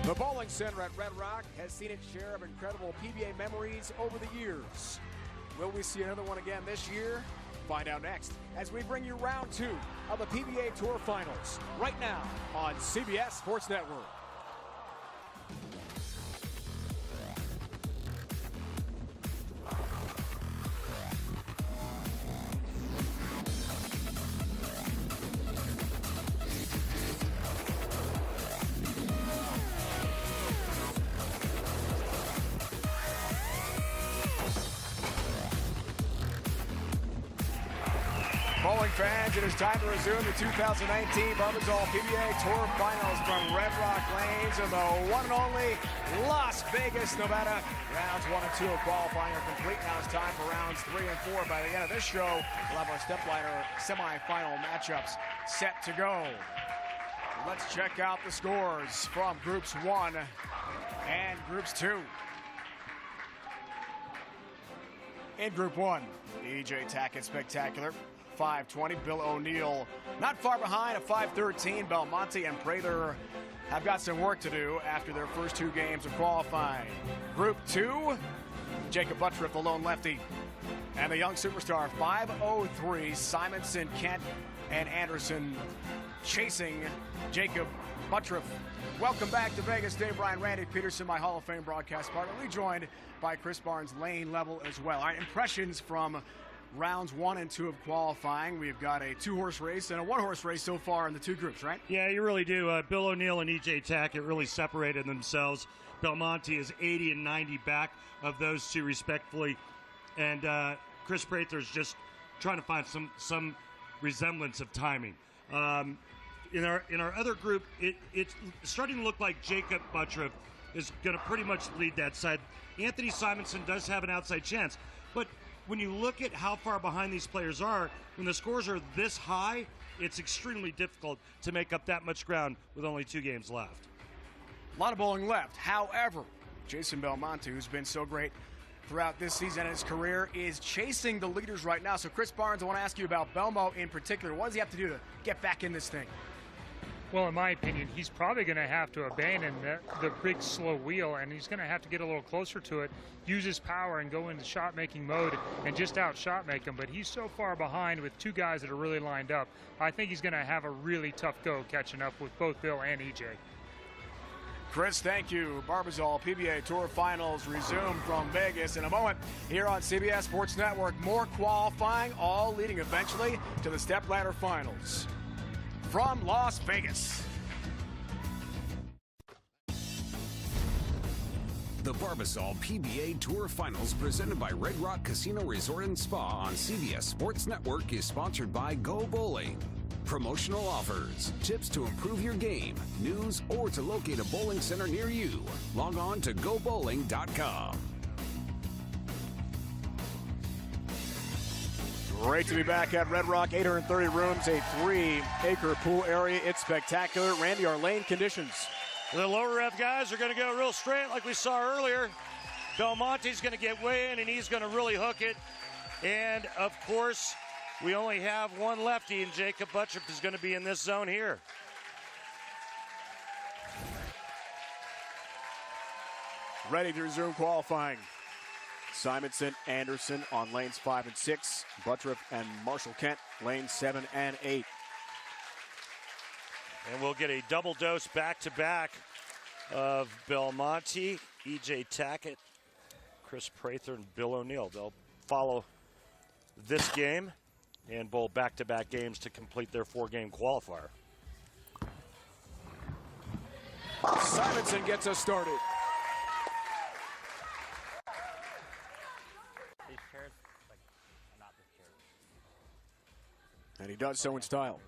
The bowling center at Red Rock has seen its share of incredible PBA memories over the years. Will we see another one again this year? Find out next as we bring you round 2 of the PBA Tour Finals right now on CBS Sports Network. Bowling fans, it is time to resume the 2019 Barbasol PBA Tour Finals from Red Rock Lanes in the one and only Las Vegas, Nevada. Rounds 1 and 2 of qualifying are complete. Now it's time for rounds 3 and 4. By the end of this show, we'll have our stepladder semifinal matchups set to go. Let's check out the scores from Groups 1 and Groups 2. In Group 1, E.J. Tackett Spectacular. 5:20. Bill O'Neill not far behind at 5:13. Belmonte and Prather have got some work to do after their first 2 games of qualifying. Group 2, Jacob Buttriff, the lone lefty, and the young superstar. 5:03. Simonson, Kent, and Anderson chasing Jacob Buttriff. Welcome back to Vegas. Dave Ryan, Randy Peterson, my Hall of Fame broadcast partner. We're joined by Chris Barnes, lane level as well. All right, impressions from rounds 1 and 2 of qualifying. We've got a 2-horse race and a 1-horse race so far in the 2 groups, right? Yeah, you really do. Bill O'Neill and E.J. Tackett really separated themselves. Belmonte is 80 and 90 back of those 2 respectfully. And Chris Prather's just trying to find some resemblance of timing. In our other group, it's starting to look like Jacob Buttriff is going to pretty much lead that side. Anthony Simonson does have an outside chance. But when you look at how far behind these players are, when the scores are this high, it's extremely difficult to make up that much ground with only 2 games left. A lot of bowling left. However, Jason Belmonte, who's been so great throughout this season and his career, is chasing the leaders right now. So, Chris Barnes, I want to ask you about Belmo in particular. What does he have to do to get back in this thing? Well, in my opinion, he's probably going to have to abandon the big slow wheel, and he's going to have to get a little closer to it, use his power, and go into shot-making mode and just out-shot make him. But he's so far behind with 2 guys that are really lined up. I think he's going to have a really tough go catching up with both Bill and E.J. Chris, thank you. Barbasol PBA Tour Finals resume from Vegas in a moment here on CBS Sports Network. More qualifying, all leading eventually to the stepladder finals. From Las Vegas. The Barbasol PBA Tour Finals presented by Red Rock Casino Resort and Spa on CBS Sports Network is sponsored by Go Bowling. Promotional offers, tips to improve your game, news, or to locate a bowling center near you. Log on to gobowling.com. Great to be back at Red Rock. 830 rooms, a 3-acre pool area. It's spectacular. Randy, our lane conditions. The lower rev guys are going to go real straight like we saw earlier. Belmonte's going to get way in, and he's going to really hook it. And, of course, we only have one lefty, and Jacob Buttriff is going to be in this zone here. Ready to resume qualifying. Simonson, Anderson on lanes 5 and 6. Buttriff and Marshall Kent, lanes 7 and 8. And we'll get a double dose back-to-back of Belmonte, E.J. Tackett, Chris Prather, and Bill O'Neill. They'll follow this game and bowl back-to-back games to complete their 4-game qualifier. Simonson gets us started. And he does so in style.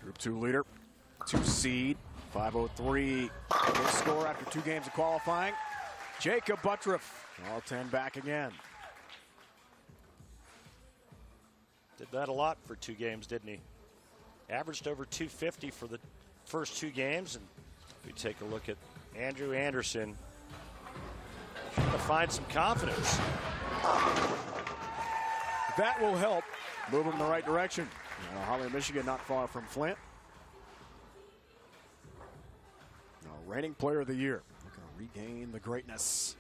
Group 2 leader, 2 seed, 5:03. His score after 2 games of qualifying. Jacob Buttriff, all 10 back again. Did that a lot for 2 games, didn't he? Averaged over 250 for the first 2 games. And if we take a look at Andrew Anderson, trying to find some confidence. That will help move him in the right direction. Holly, Michigan, not far from Flint. reigning player of the year. Looking to regain the greatness.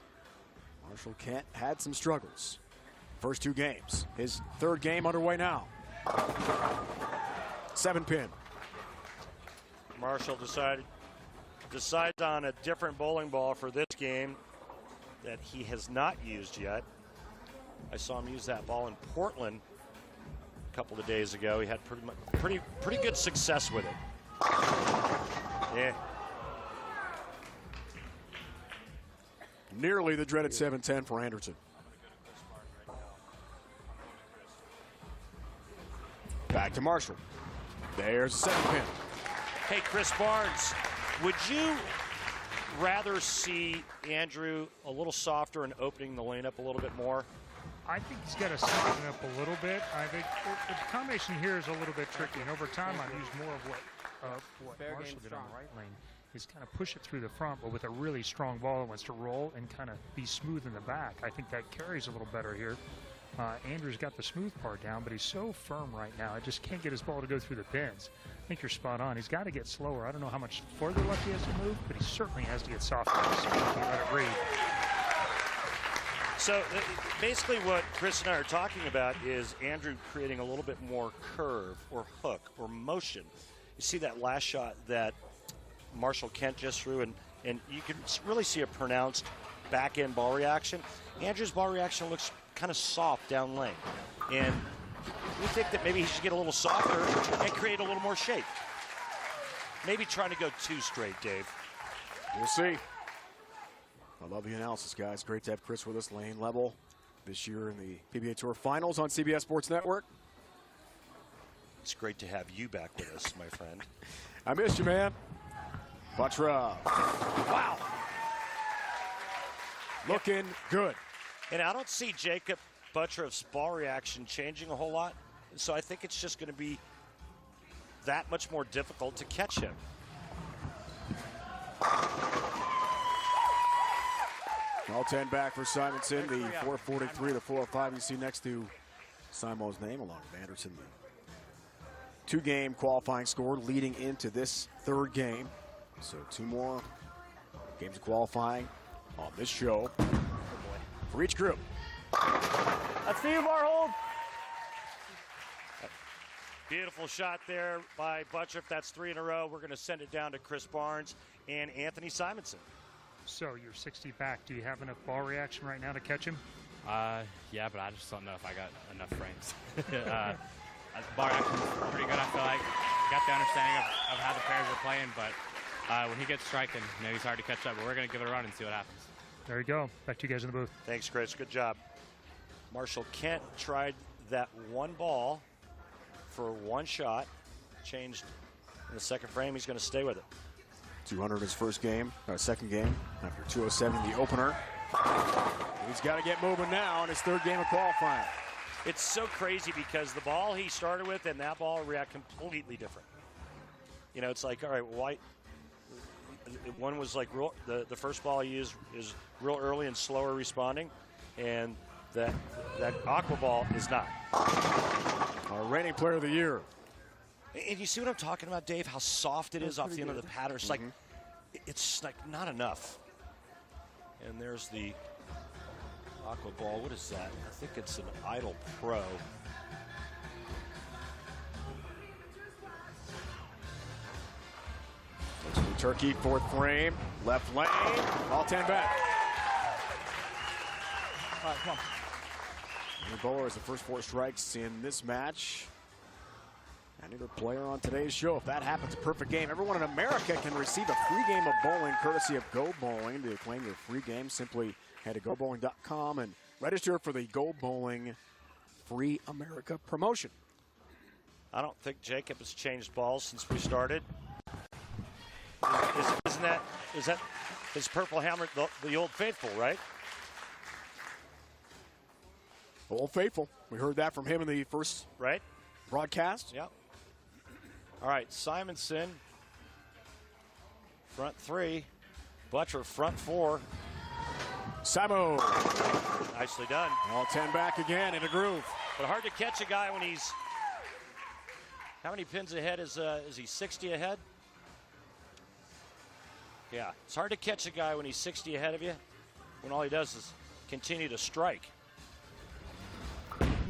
Marshall Kent had some struggles. First 2 games. His 3rd game underway now. 7-pin. Marshall decides on a different bowling ball for this game that he has not used yet. I saw him use that ball in Portland a couple of days ago. He had pretty good success with it. Yeah. Nearly the dreaded 7-10 for Anderson. Back to Marshall. There's a 7-pin. Hey, Chris Barnes, would you rather see Andrew a little softer and opening the lane up a little bit more? I think he's got to soften up a little bit. I think the combination here is a little bit tricky, and over time I've used more of what Marshall did on the right lane, is kind of push it through the front, but with a really strong ball that wants to roll and kind of be smooth in the back. I think that carries a little better here. Andrew's got the smooth part down, but he's so firm right now. I just can't get his ball to go through the pins. I think you're spot on. He's got to get slower. I don't know how much further left he has to move, but he certainly has to get softer. Let it read. So basically what Chris and I are talking about is Andrew creating a little bit more curve or hook or motion. You see that last shot that Marshall Kent just threw, and you can really see a pronounced back-end ball reaction. Andrew's ball reaction looks kind of soft down lane. And we think that maybe he should get a little softer and create a little more shape. Maybe trying to go 2 straight, Dave. We'll see. I love the analysis, guys. Great to have Chris with us. Lane level this year in the PBA Tour Finals on CBS Sports Network. It's great to have you back with us, my friend. I missed you, man. Buttra. Wow. Looking good. And I don't see Jacob Buttroff's ball reaction changing a whole lot. So I think it's just going to be that much more difficult to catch him. All 10 back for Simonson. The 443 to 405 you see next to Simo's name along with Anderson. The 2-game qualifying score leading into this 3rd game. So 2 more games of qualifying on this show for each group. That's for you, Barhold. Beautiful shot there by Buttroff. That's 3 in a row. We're going to send it down to Chris Barnes and Anthony Simonson. So you're 60 back. Do you have enough ball reaction right now to catch him? Yeah, but I just don't know if I got enough frames. Ball reaction's pretty good, I feel like. Got the understanding of how the pairs are playing, but when he gets striking, he's hard to catch up. But we're going to give it a run and see what happens. There you go. Back to you guys in the booth. Thanks, Chris. Good job. Marshall Kent tried that one ball for 1 shot. Changed in the 2nd frame. He's going to stay with it. 200 in his 1st game, 2nd game, after 207 in the opener. He's got to get moving now in his 3rd game of qualifying. It's so crazy because the ball he started with and that ball react completely different. You know, it's like, all right, why? One was like the first ball he used is real early and slower responding, and that aqua ball is not. Our reigning player of the year. And you see what I'm talking about, Dave? How soft it is off the end of the pattern. It's like it's like not enough. And there's the aqua ball. What is that? I think it's an Idol Pro. Looks for Turkey, 4th frame, left lane, all 10 back. All right, come on. The bowler has the first 4 strikes in this match. Any other player on today's show, if that happens, a perfect game. Everyone in America can receive a free game of bowling courtesy of Go Bowling. To claim your free game, simply head to gobowling.com and register for the Go Bowling Free America promotion. I don't think Jacob has changed balls since we started. Is that his purple hammer, the Old Faithful, right? Old Faithful. We heard that from him in the first broadcast. Yep. All right, Simonson, front 3. Butcher, front 4. Simo. Nicely done. All 10 back again in a groove. But hard to catch a guy when he's, how many pins ahead is he 60 ahead? Yeah, it's hard to catch a guy when he's 60 ahead of you, when all he does is continue to strike.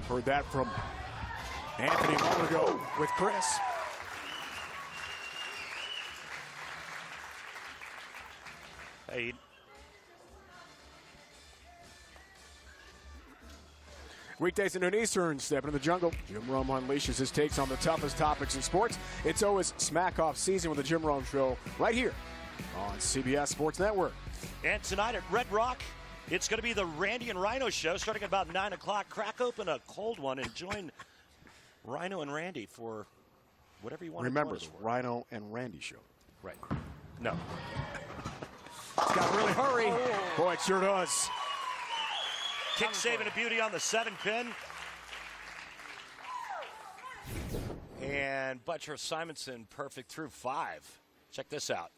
Heard that from Anthony a moment ago with Chris. Hey, Weekdays at noon Eastern, step into the jungle. Jim Rome unleashes his takes on the toughest topics in sports. It's always smack off season with the Jim Rome Show right here on CBS Sports Network. and tonight at Red Rock, it's going to be the Randy and Rhino show starting at about 9 o'clock. Crack open a cold one and join Rhino and Randy for whatever you want Remember, to it's Rhino and Randy show. Right. No. It's got to really hurry. Boy, it sure does. Kick saving a beauty on the 7-pin. And Butcher Simonson perfect through 5. Check this out.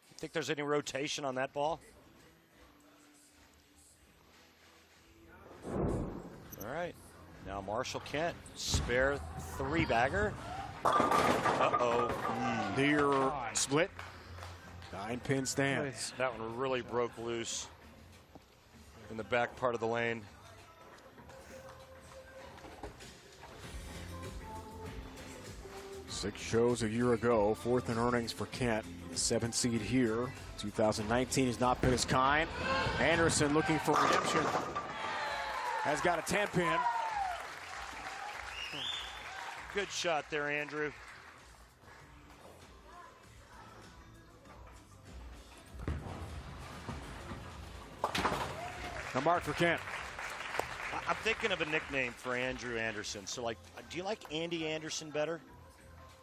You think there's any rotation on that ball? All right. Now Marshall Kent, spare 3-bagger. Uh-oh. Near split. 9-pin stands. That one really broke loose in the back part of the lane. Six shows a year ago, fourth in earnings for Kent. The 7th seed here. 2019 has not been as kind. Anderson looking for redemption. Has got a 10-pin. Good shot there, Andrew. A mark for Kent. I'm thinking of a nickname for Andrew Anderson. So, like, do you like Andy Anderson better?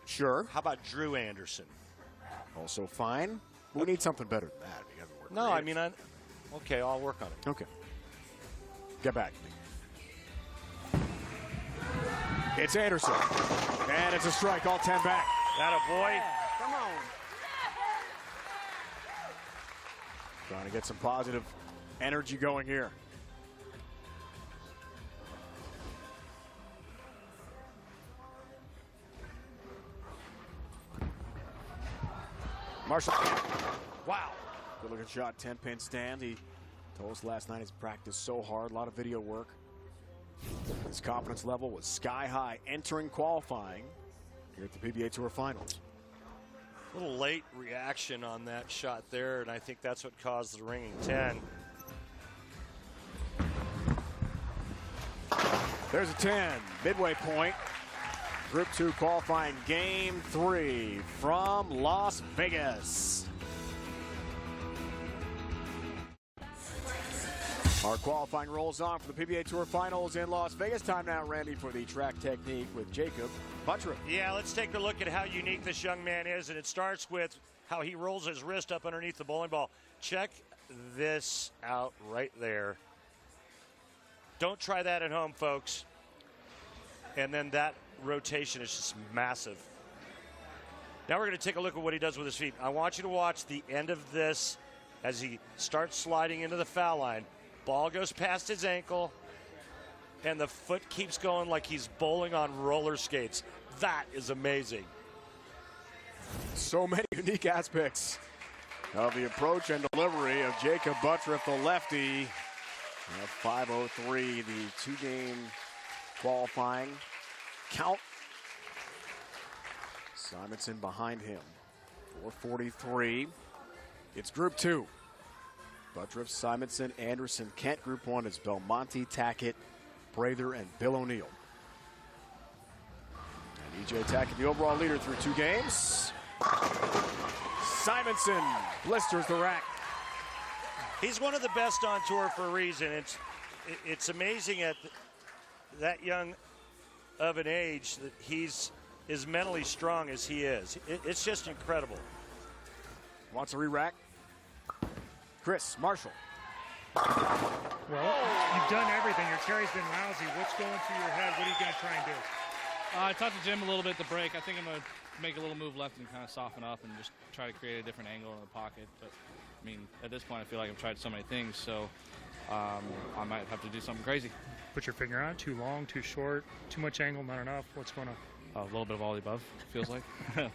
Sure. How about Drew Anderson? Also fine. We need something better than that. We gotta work No, I creative. mean, okay, I'll work on it. Okay. Get back. It's Anderson. And it's a strike, all 10 back. That a boy. Come on. Trying to get some positive energy going here. Marshall. Wow. Good looking shot, 10-pin stand. He told us last night he's practiced so hard, a lot of video work. His confidence level was sky high entering qualifying here at the PBA Tour Finals. A little late reaction on that shot there, and I think that's what caused the ringing 10. There's a 10, midway point. Group 2 qualifying game 3 from Las Vegas. Our qualifying rolls on for the PBA Tour Finals in Las Vegas. Time now, Randy, for the track technique with Jacob Buttrick. Yeah, let's take a look at how unique this young man is, and it starts with how he rolls his wrist up underneath the bowling ball. Check this out right there. Don't try that at home, folks. And then that rotation is just massive. Now we're going to take a look at what he does with his feet. I want you to watch the end of this as he starts sliding into the foul line. Ball goes past his ankle, and the foot keeps going like he's bowling on roller skates. That is amazing. So many unique aspects of the approach and delivery of Jacob Buttrick, the lefty. At 5:03, the 2-game qualifying count. Simonson behind him. 4:43. It's Group 2. Buttrick, Simonson, Anderson, Kent. Group 1 is Belmonte, Tackett, Prather, and Bill O'Neill. And E.J. Tackett, the overall leader through 2 games. Simonson blisters the rack. He's one of the best on tour for a reason. It's amazing at that young of an age that he's as mentally strong as he is. It's just incredible. Wants a re-rack. Chris Marshall. Well, you've done everything. Your carry's been lousy. What's going through your head? What are you going to try and do? I talked to Jim a little bit at the break. I think I'm going to make a little move left and kind of soften up and just try to create a different angle in the pocket. But, I mean, at this point, I feel like I've tried so many things, so I might have to do something crazy. Put your finger on it. Too long, too short, too much angle, not enough. What's going on? A little bit of all the above, feels like.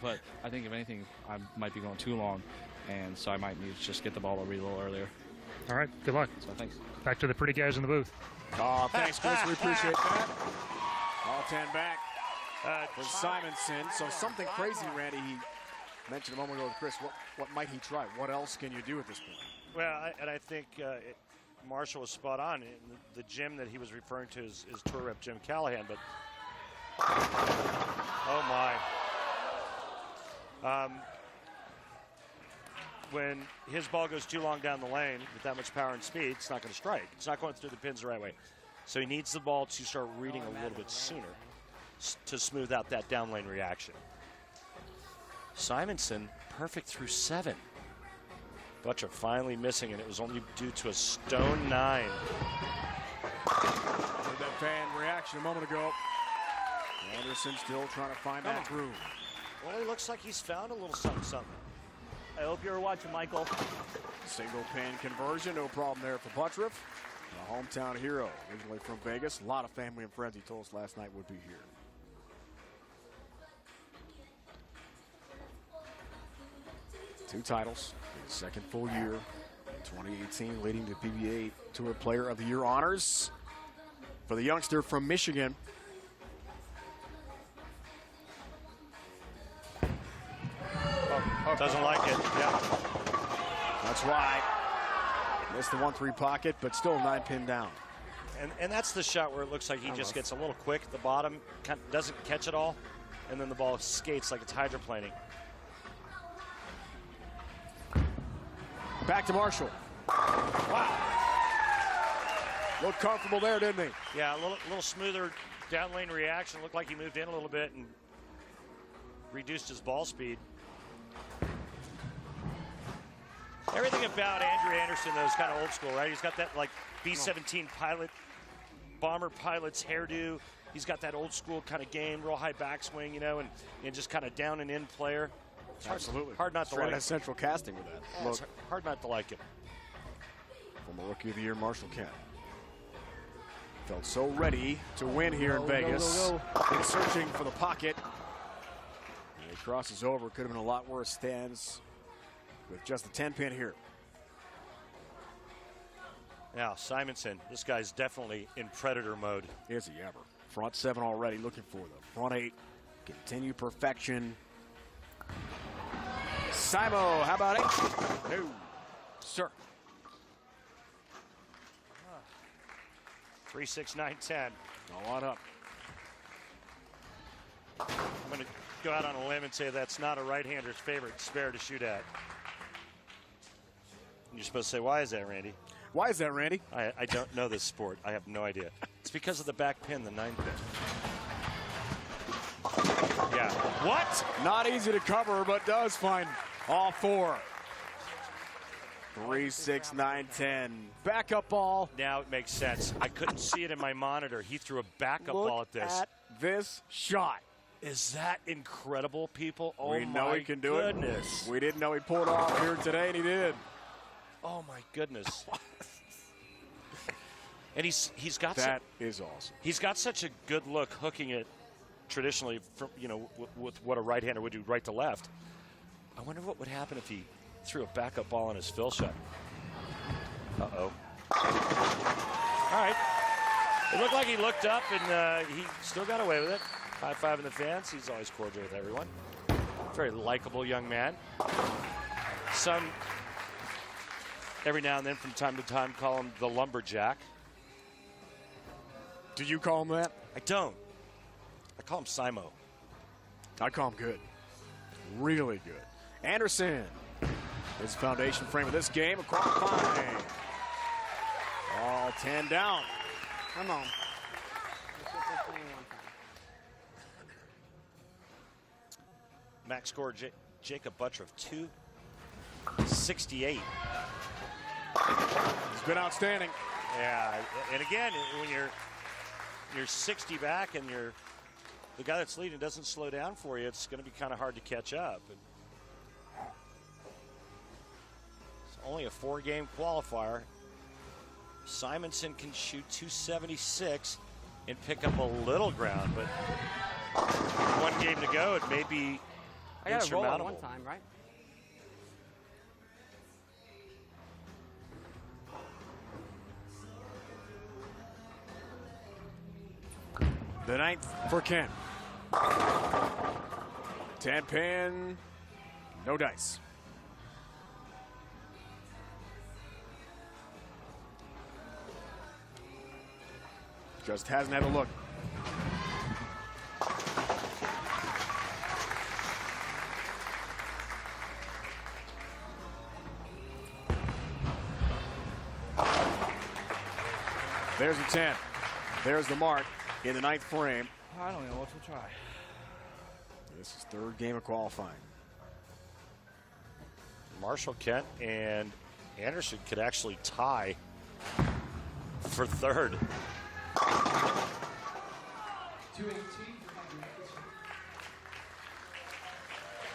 But I think, if anything, I might be going too long. and so I might need to just get the ball over a little earlier. All right, good luck. So thanks. Back to the pretty guys in the booth. Oh, thanks, Chris. We appreciate that. All 10 back for Simonson. So something crazy, Randy. He mentioned a moment ago with Chris. What might he try? What else can you do at this point? Well, I think Marshall was spot on. The gym that he was referring to is tour rep Jim Callahan. But oh my! When his ball goes too long down the lane with that much power and speed, it's not going to strike. It's not going through the pins the right way. So he needs the ball to start reading a little bit sooner to smooth out that down lane reaction. Simonson, perfect through 7. Butcher finally missing, and it was only due to a stone 9. Heard that fan reaction a moment ago. Anderson still trying to find that groove. Well, he looks like he's found a little something. I hope you were watching, Michael. Single pin conversion, no problem there for Buttriff. A hometown hero, originally from Vegas. A lot of family and friends, he told us last night, would be here. Two titles, his second full year. 2018 leading the PBA Tour Player of the Year honors for the youngster from Michigan. Doesn't like it. Yeah. That's right. Missed the 1-3 pocket, but still 9-pin down. And that's the shot where it looks like he just gets a little quick at the bottom, doesn't catch it all, and then the ball skates like it's hydroplaning. Back to Marshall. Wow. Looked comfortable there, didn't he? Yeah, a little smoother down lane reaction. Looked like he moved in a little bit and reduced his ball speed. Everything about Andrew Anderson, though, is kind of old school, right? He's got that, like, B-17 pilot, bomber pilot's hairdo. He's got that old school kind of game, real high backswing, you know, and just kind of down and in player. Absolutely. Hard not to like him. Central casting with that. Yeah, it's hard not to like him. Former Rookie of the Year, Marshall Kent. Felt so ready to win here in Vegas. And searching for the pocket. And he crosses over. Could have been a lot worse. Stands with just a 10-pin here. Now, Simonson, this guy's definitely in predator mode. Is he ever? Front 7 already, looking for the front 8. Continue perfection. Simo, how about it? No, sir. 3, 6, 9, 10. A lot up. I'm going to go out on a limb and say that's not a right-hander's favorite spare to shoot at. You're supposed to say, why is that, Randy? Why is that, Randy? I don't know this sport. I have no idea. It's because of the back pin, the 9 pin. Yeah. What? Not easy to cover, but does find all 4. 3, 6, 9, 10. Backup ball. Now it makes sense. I couldn't see it in my monitor. He threw a backup ball at this. At this shot. Is that incredible, people? Oh, we know he can do goodness. it. We didn't know he pulled off here today, and he did. Oh, my goodness. And he's got that is awesome. He's got such a good look hooking it traditionally, from, you know, with what a right-hander would do right to left. I wonder what would happen if he threw a backup ball on his fill shot. Uh-oh. All right. It looked like he looked up, and he still got away with it. High-five in the fans. He's always cordial with everyone. Very likable young man. Some, every now and then, from time to time, call him the lumberjack. Do you call him that? I don't. I call him Simo. I call him good. Really good. Anderson. His foundation frame of this game. Across 5. All 10 down. Come on. Max score, Jacob Buttriff, 268. He's been outstanding. Yeah, and again, when you're 60 back and the guy that's leading doesn't slow down for you, it's going to be kind of hard to catch up. And it's only a 4-game qualifier. Simonson can shoot 276 and pick up a little ground, but 1 game to go, it may be I got to roll it insurmountable. one time, right? The ninth for Kent. 10 pin, no dice. Just hasn't had a look. There's the 10. There's the mark in the ninth frame. I don't know what to try. This is third game of qualifying. Marshall Kent and Anderson could actually tie for third.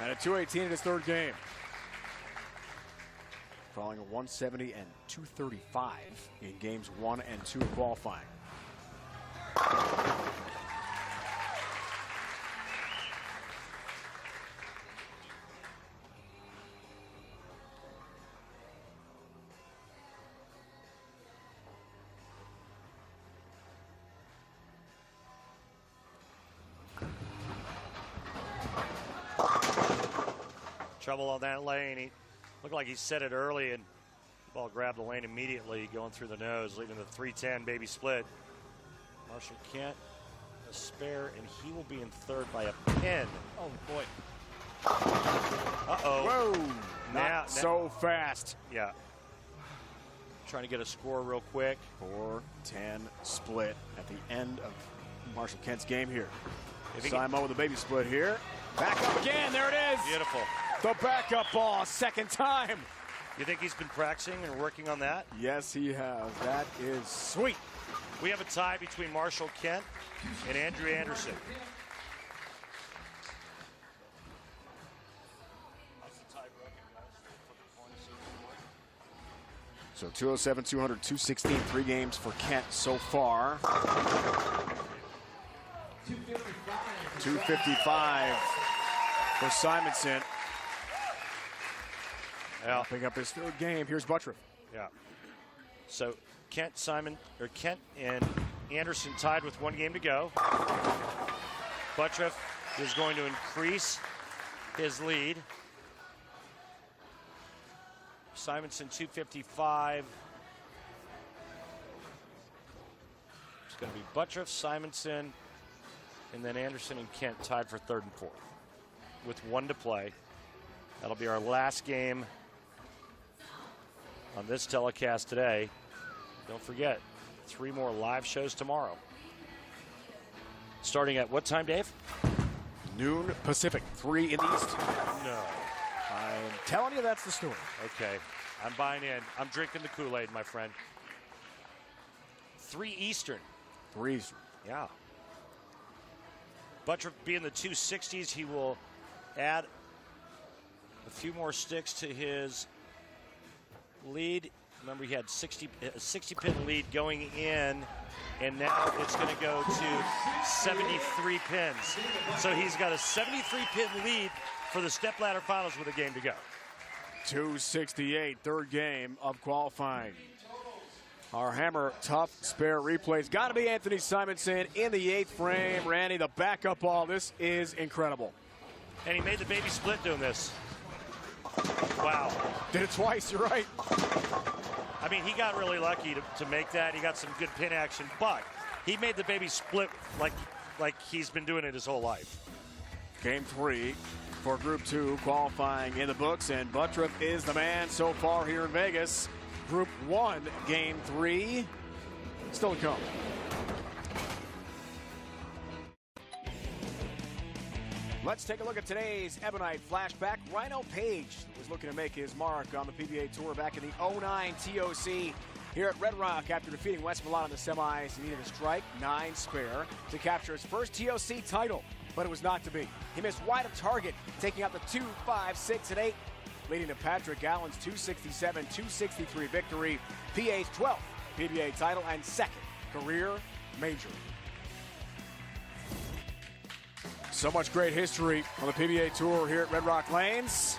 And a 218 in his third game. Following a 170 and 235 in games 1 and 2 of qualifying. Trouble on that lane. He looked like he set it early, and the ball grabbed the lane immediately, going through the nose, leaving the 310 baby split. Marshall Kent, a spare, and he will be in third by a pin. Oh, boy. Uh-oh. Whoa! Not so fast. Yeah. Trying to get a score real quick. 4-10 split at the end of Marshall Kent's game here. If he Simon with a baby split here. Back up again. There it is. Beautiful. The backup ball, second time. You think he's been practicing and working on that? Yes, he has. That is sweet. We have a tie between Marshall Kent and Andrew Anderson. So 207, 200, 216, 3 games for Kent so far. 255 for Simonson. Yeah. Picking up his third game. Here's Buttriff. Yeah. So Kent and Anderson tied with 1 game to go. Buttriff is going to increase his lead. Simonson 255. It's going to be Buttriff, Simonson, and then Anderson and Kent tied for third and fourth with 1 to play. That'll be our last game on this telecast today. Don't forget, 3 more live shows tomorrow. Starting at what time, Dave? Noon Pacific, 3 in the East. No. I'm telling you, that's the story. Okay, I'm buying in. I'm drinking the Kool-Aid, my friend. 3 Eastern. 3 Eastern. Yeah. Buttriff being the 260s, he will add a few more sticks to his lead. Remember, he had a 60-pin lead going in, and now it's going to go to 73 pins. So he's got a 73-pin lead for the stepladder finals with a game to go. 268, third game of qualifying. Our hammer tough spare replays. Got to be Anthony Simonson in the 8th frame. Randy, the backup ball. This is incredible. And he made the baby split doing this. Wow. Did it twice, you're right. I mean, he got really lucky to make that. He got some good pin action, but he made the baby split like he's been doing it his whole life. Game 3 for Group 2 qualifying in the books, and Buttriff is the man so far here in Vegas. Group 1, Game 3, still to come. Let's take a look at today's Ebonite flashback. Rhino Page was looking to make his mark on the PBA Tour back in the 09 TOC here at Red Rock after defeating West Milan in the semis. He needed a strike, 9 spare, to capture his first TOC title, but it was not to be. He missed wide of target, taking out the 2, 5, 6, and 8, leading to Patrick Allen's 267, 263 victory, PA's 12th PBA title and 2nd career major. So much great history on the PBA Tour here at Red Rock Lanes.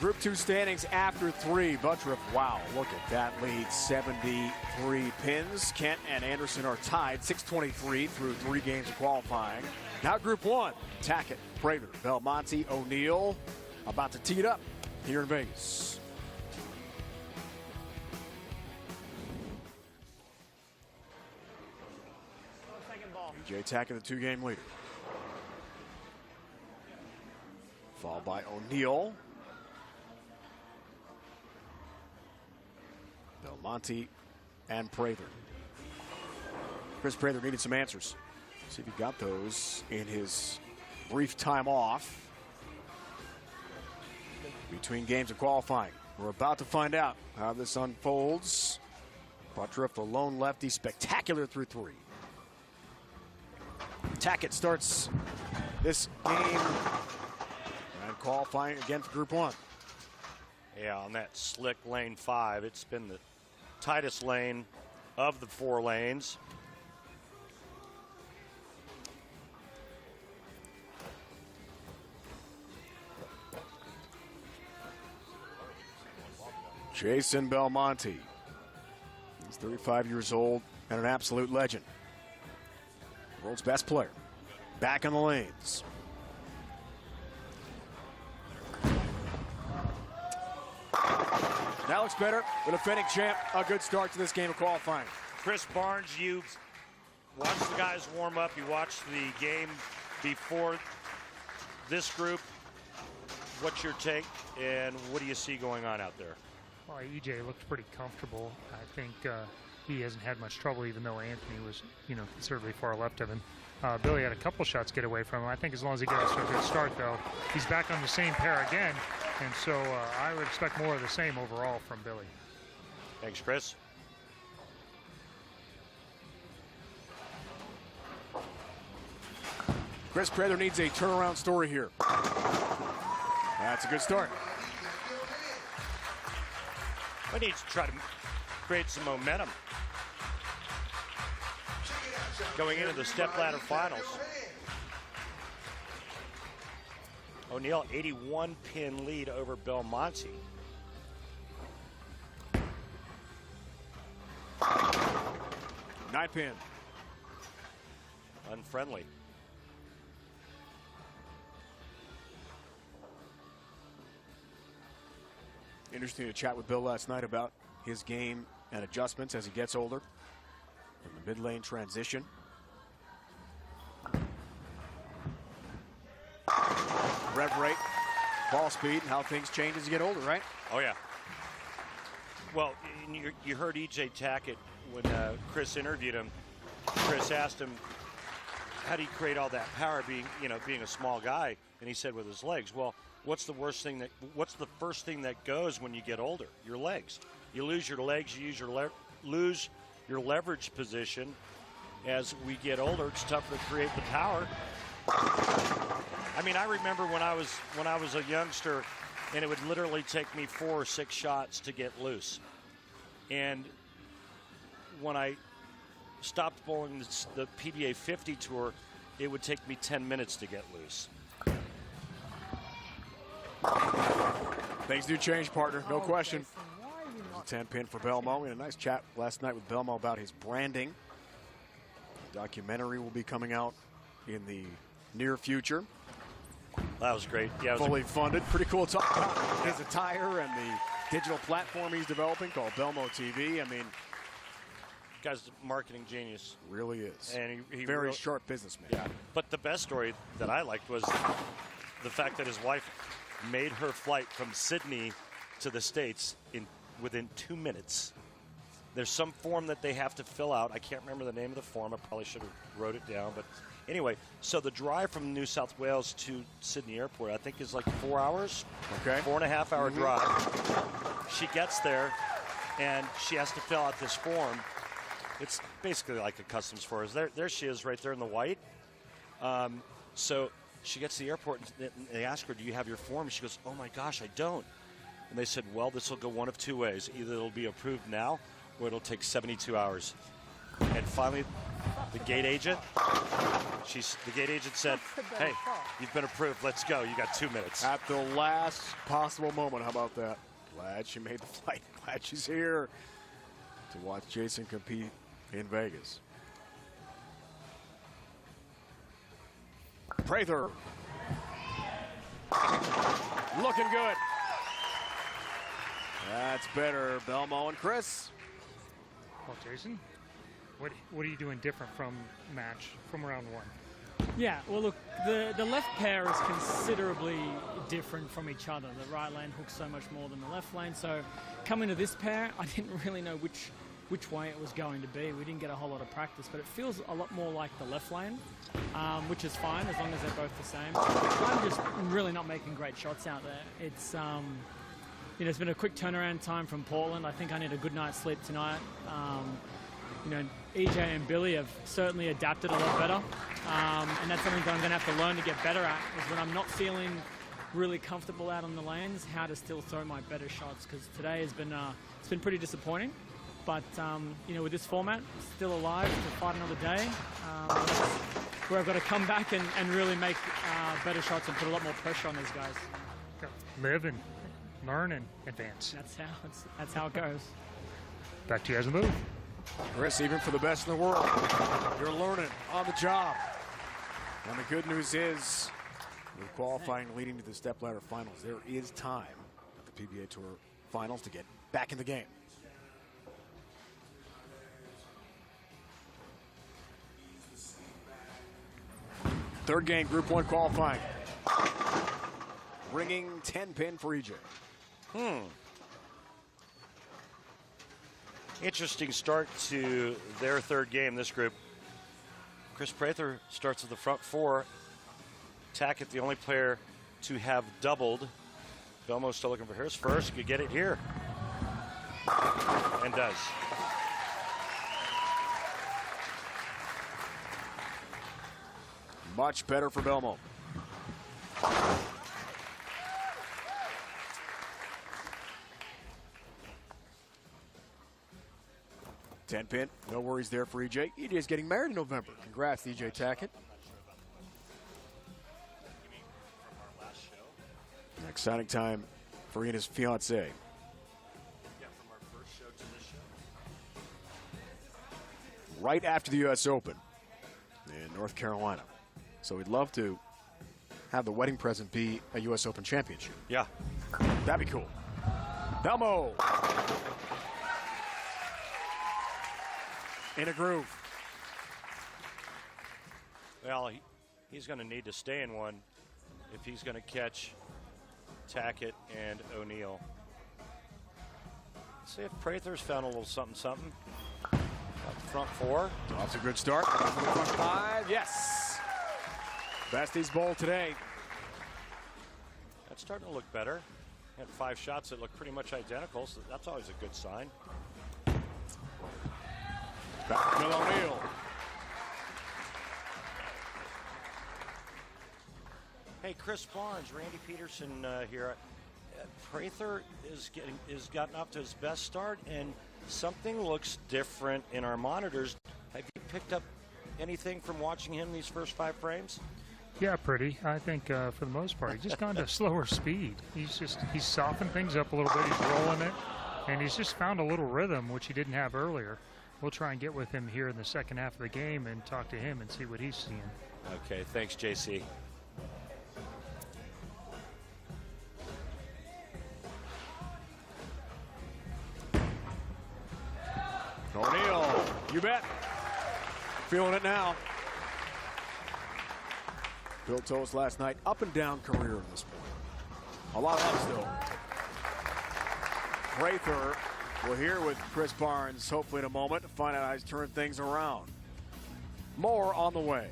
Group 2 standings after 3. Buttriff, wow, look at that lead, 73 pins. Kent and Anderson are tied, 6:23 through 3 games of qualifying. Now Group 1, Tackett, Prather, Belmonte, O'Neill, about to tee it up here in Vegas. EJ Tackett, the 2-game leader. Followed by O'Neill. Belmonte and Prather. Chris Prather needed some answers. See if he got those in his brief time off between games of qualifying. We're about to find out how this unfolds. Buttriff, the lone lefty, spectacular through 3. Tackett starts this game and qualifying again for Group 1. Yeah, on that slick lane 5, it's been the tightest lane of the 4 lanes. Jason Belmonte. He's 35 years old and an absolute legend. World's best player. Back in the lanes. That looks better. The defending champ, a good start to this game of qualifying. Chris Barnes, you watch the guys warm up. You watch the game before this group. What's your take, and what do you see going on out there? Well, EJ looked pretty comfortable. I think he hasn't had much trouble, even though Anthony was, considerably far left of him. Billy had a couple shots get away from him. I think as long as he gets a good start, though, he's back on the same pair again. And so I would expect more of the same overall from Billy. Thanks, Chris. Chris Prather needs a turnaround story here. That's a good start. We need to try to create some momentum going into the step-ladder finals. O'Neill, 81-pin lead over Belmonte. 9-pin. Unfriendly. Interesting to chat with Bill last night about his game and adjustments as he gets older. From the mid-lane transition. Rev rate, ball speed, and how things change as you get older, right? Oh, yeah. Well, you heard EJ Tackett when Chris interviewed him. Chris asked him, how do you create all that power being a small guy? And he said with his legs. Well, what's the first thing that goes when you get older? Your legs. You lose your legs, you lose your leverage position. As we get older, it's tougher to create the power. I mean, I remember when I was a youngster, and it would literally take me 4 or 6 shots to get loose. And when I stopped bowling the PBA 50 tour, it would take me 10 minutes to get loose. Things do change, partner, no question. There's a 10-pin for Belmo. We had a nice chat last night with Belmo about his branding. The documentary will be coming out in the near future. That was great. Yeah, fully funded. Pretty cool to talk about his attire and the digital platform he's developing called Belmo TV. I mean, guy's a marketing genius. Really is. And he very really, sharp businessman. Yeah. But the best story that I liked was the fact that his wife made her flight from Sydney to the States within 2 minutes. There's some form that they have to fill out. I can't remember the name of the form. I probably should have wrote it down. But anyway, so the drive from New South Wales to Sydney Airport, I think, is like 4 hours. Okay. 4.5 hour drive. She gets there, and she has to fill out this form. It's basically like a customs form. There she is right there in the white. So she gets to the airport, and they ask her, do you have your form? She goes, oh, my gosh, I don't. And they said, well, this will go one of 2 ways. Either it'll be approved now, or it'll take 72 hours. And finally, the gate agent. The gate agent said, "Hey, you've been approved. Let's go. You got 2 minutes." At the last possible moment. How about that? Glad she made the flight. Glad she's here to watch Jason compete in Vegas. Prather. Looking good. That's better. Belmo and Chris. Well, Jason, what are you doing different from round one? Yeah, well, look, the left pair is considerably different from each other. The right lane hooks so much more than the left lane. So coming to this pair, I didn't really know which way it was going to be. We didn't get a whole lot of practice, but it feels a lot more like the left lane, which is fine as long as they're both the same. I'm just really not making great shots out there. It's you know, it's been a quick turnaround time from Portland. I think I need a good night's sleep tonight. You know, EJ and Billy have certainly adapted a lot better, and that's something that I'm going to have to learn to get better at, is when I'm not feeling really comfortable out on the lanes, how to still throw my better shots, because today has been it's been pretty disappointing. But you know, with this format, still alive to fight another day, where I've got to come back and really make better shots and put a lot more pressure on these guys. Live and learn and advance. That's how it goes. Back to you as a move. Chris, even for the best in the world, you're learning on the job. And the good news is, with qualifying leading to the stepladder finals, there is time at the PBA Tour finals to get back in the game. Third game, Group 1 qualifying. Ringing 10-pin for EJ. Interesting start to their third game, this group. Chris Prather starts at the front four. Tackett, the only player to have doubled. Belmo's still looking for his first. Could get it here. And does. Much better for Belmo. Ten-pin, no worries there for EJ. EJ is getting married in November. Congrats, EJ Tackett. An exciting time for Ina's fiance. Yeah, from our first show to this show. Right after the U.S. Open in North Carolina. So we'd love to have the wedding present be a U.S. Open championship. Yeah. That'd be cool. Belmo. In a groove. Well, he's going to need to stay in one if he's going to catch Tackett and O'Neill. Let's see if Prather's found a little something. Up front four. Off to a good start. Front five. Yes. Besties Bowl today. That's starting to look better. Had 5 shots that look pretty much identical, so that's always a good sign. Back to Bill O'Neill. Hey, Chris Barnes, Randy Peterson here. Prather is gotten off to his best start, and something looks different in our monitors. Have you picked up anything from watching him these first 5 frames? Yeah, pretty. I think for the most part, he's just gone to slower speed. He's softened things up a little bit. He's rolling it, and he's just found a little rhythm, which he didn't have earlier. We'll try and get with him here in the second half of the game and talk to him and see what he's seeing. Okay, thanks, JC. O'Neill, you bet. Feeling it now. Bill Toes last night, up and down career at this point. A lot of ups still. Prather will hear with Chris Barnes hopefully in a moment to find out how he's turned things around. More on the way.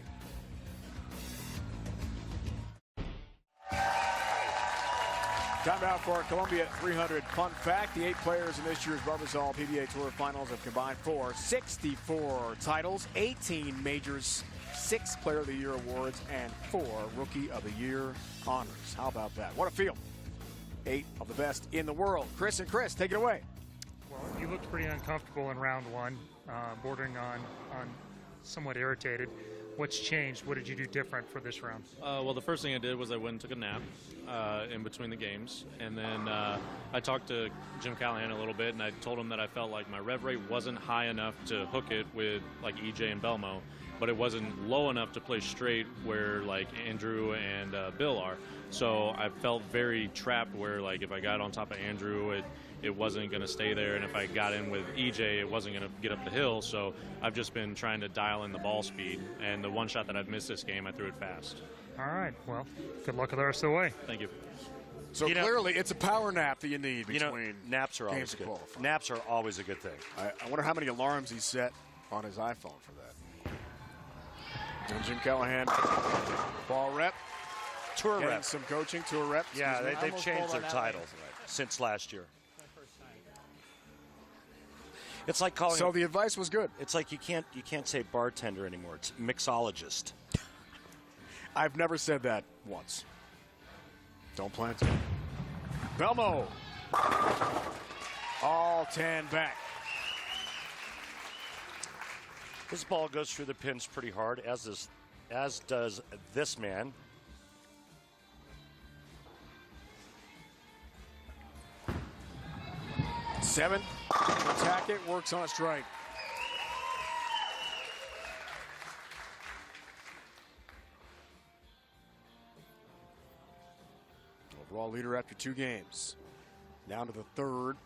Time now for our Columbia 300 fun fact. The 8 players in this year's Barbasol PBA Tour Finals have combined for 64 titles, 18 majors, 6 Player of the Year awards, and 4 Rookie of the Year honors. How about that? What a feel. 8 of the best in the world. Chris and Chris, take it away. Well, you looked pretty uncomfortable in round one. bordering on somewhat irritated. What's changed? What did you do different for this round? Well, the first thing I did was I went and took a nap in between the games. And then I talked to Jim Callahan a little bit, and I told him that I felt like my rev rate wasn't high enough to hook it with, like, EJ and Belmo, but it wasn't low enough to play straight where, like, Andrew and Bill are. So I felt very trapped where, like, if I got on top of Andrew, it wasn't going to stay there, and if I got in with EJ, it wasn't going to get up the hill. So I've just been trying to dial in the ball speed, and the one shot that I've missed this game, I threw it fast. All right, well, good luck the rest of the way. Thank you. So clearly, it's a power nap that you need between naps are always good. Naps are always a good thing. I wonder how many alarms he set on his iPhone for that. And Jim Callahan, ball rep. Tour rep. Some coaching, tour rep. Yeah, they've changed their title since last year. It's like calling. So the advice was good. It's like you can't say bartender anymore. It's mixologist. I've never said that once. Don't plan to. Belmo. All 10 back. This ball goes through the pins pretty hard, as does this man. Seven. Attack it. Works on a strike. Overall leader after 2 games. Down to the third.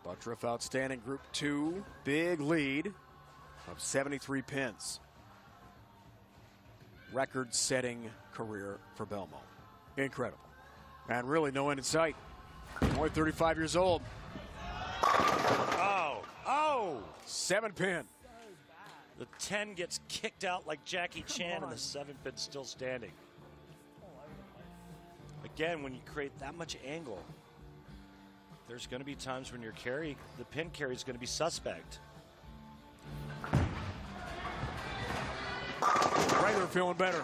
Buttriff outstanding Group 2. Big lead of 73 pins. Record-setting career for Belmo. Incredible. And really no end in sight. Only 35 years old. Oh! 7 pin. The 10 gets kicked out like Jackie Chan, and the 7 pin's still standing. Again, when you create that much angle, there's going to be times when the pin carry is going to be suspect. Prather feeling better.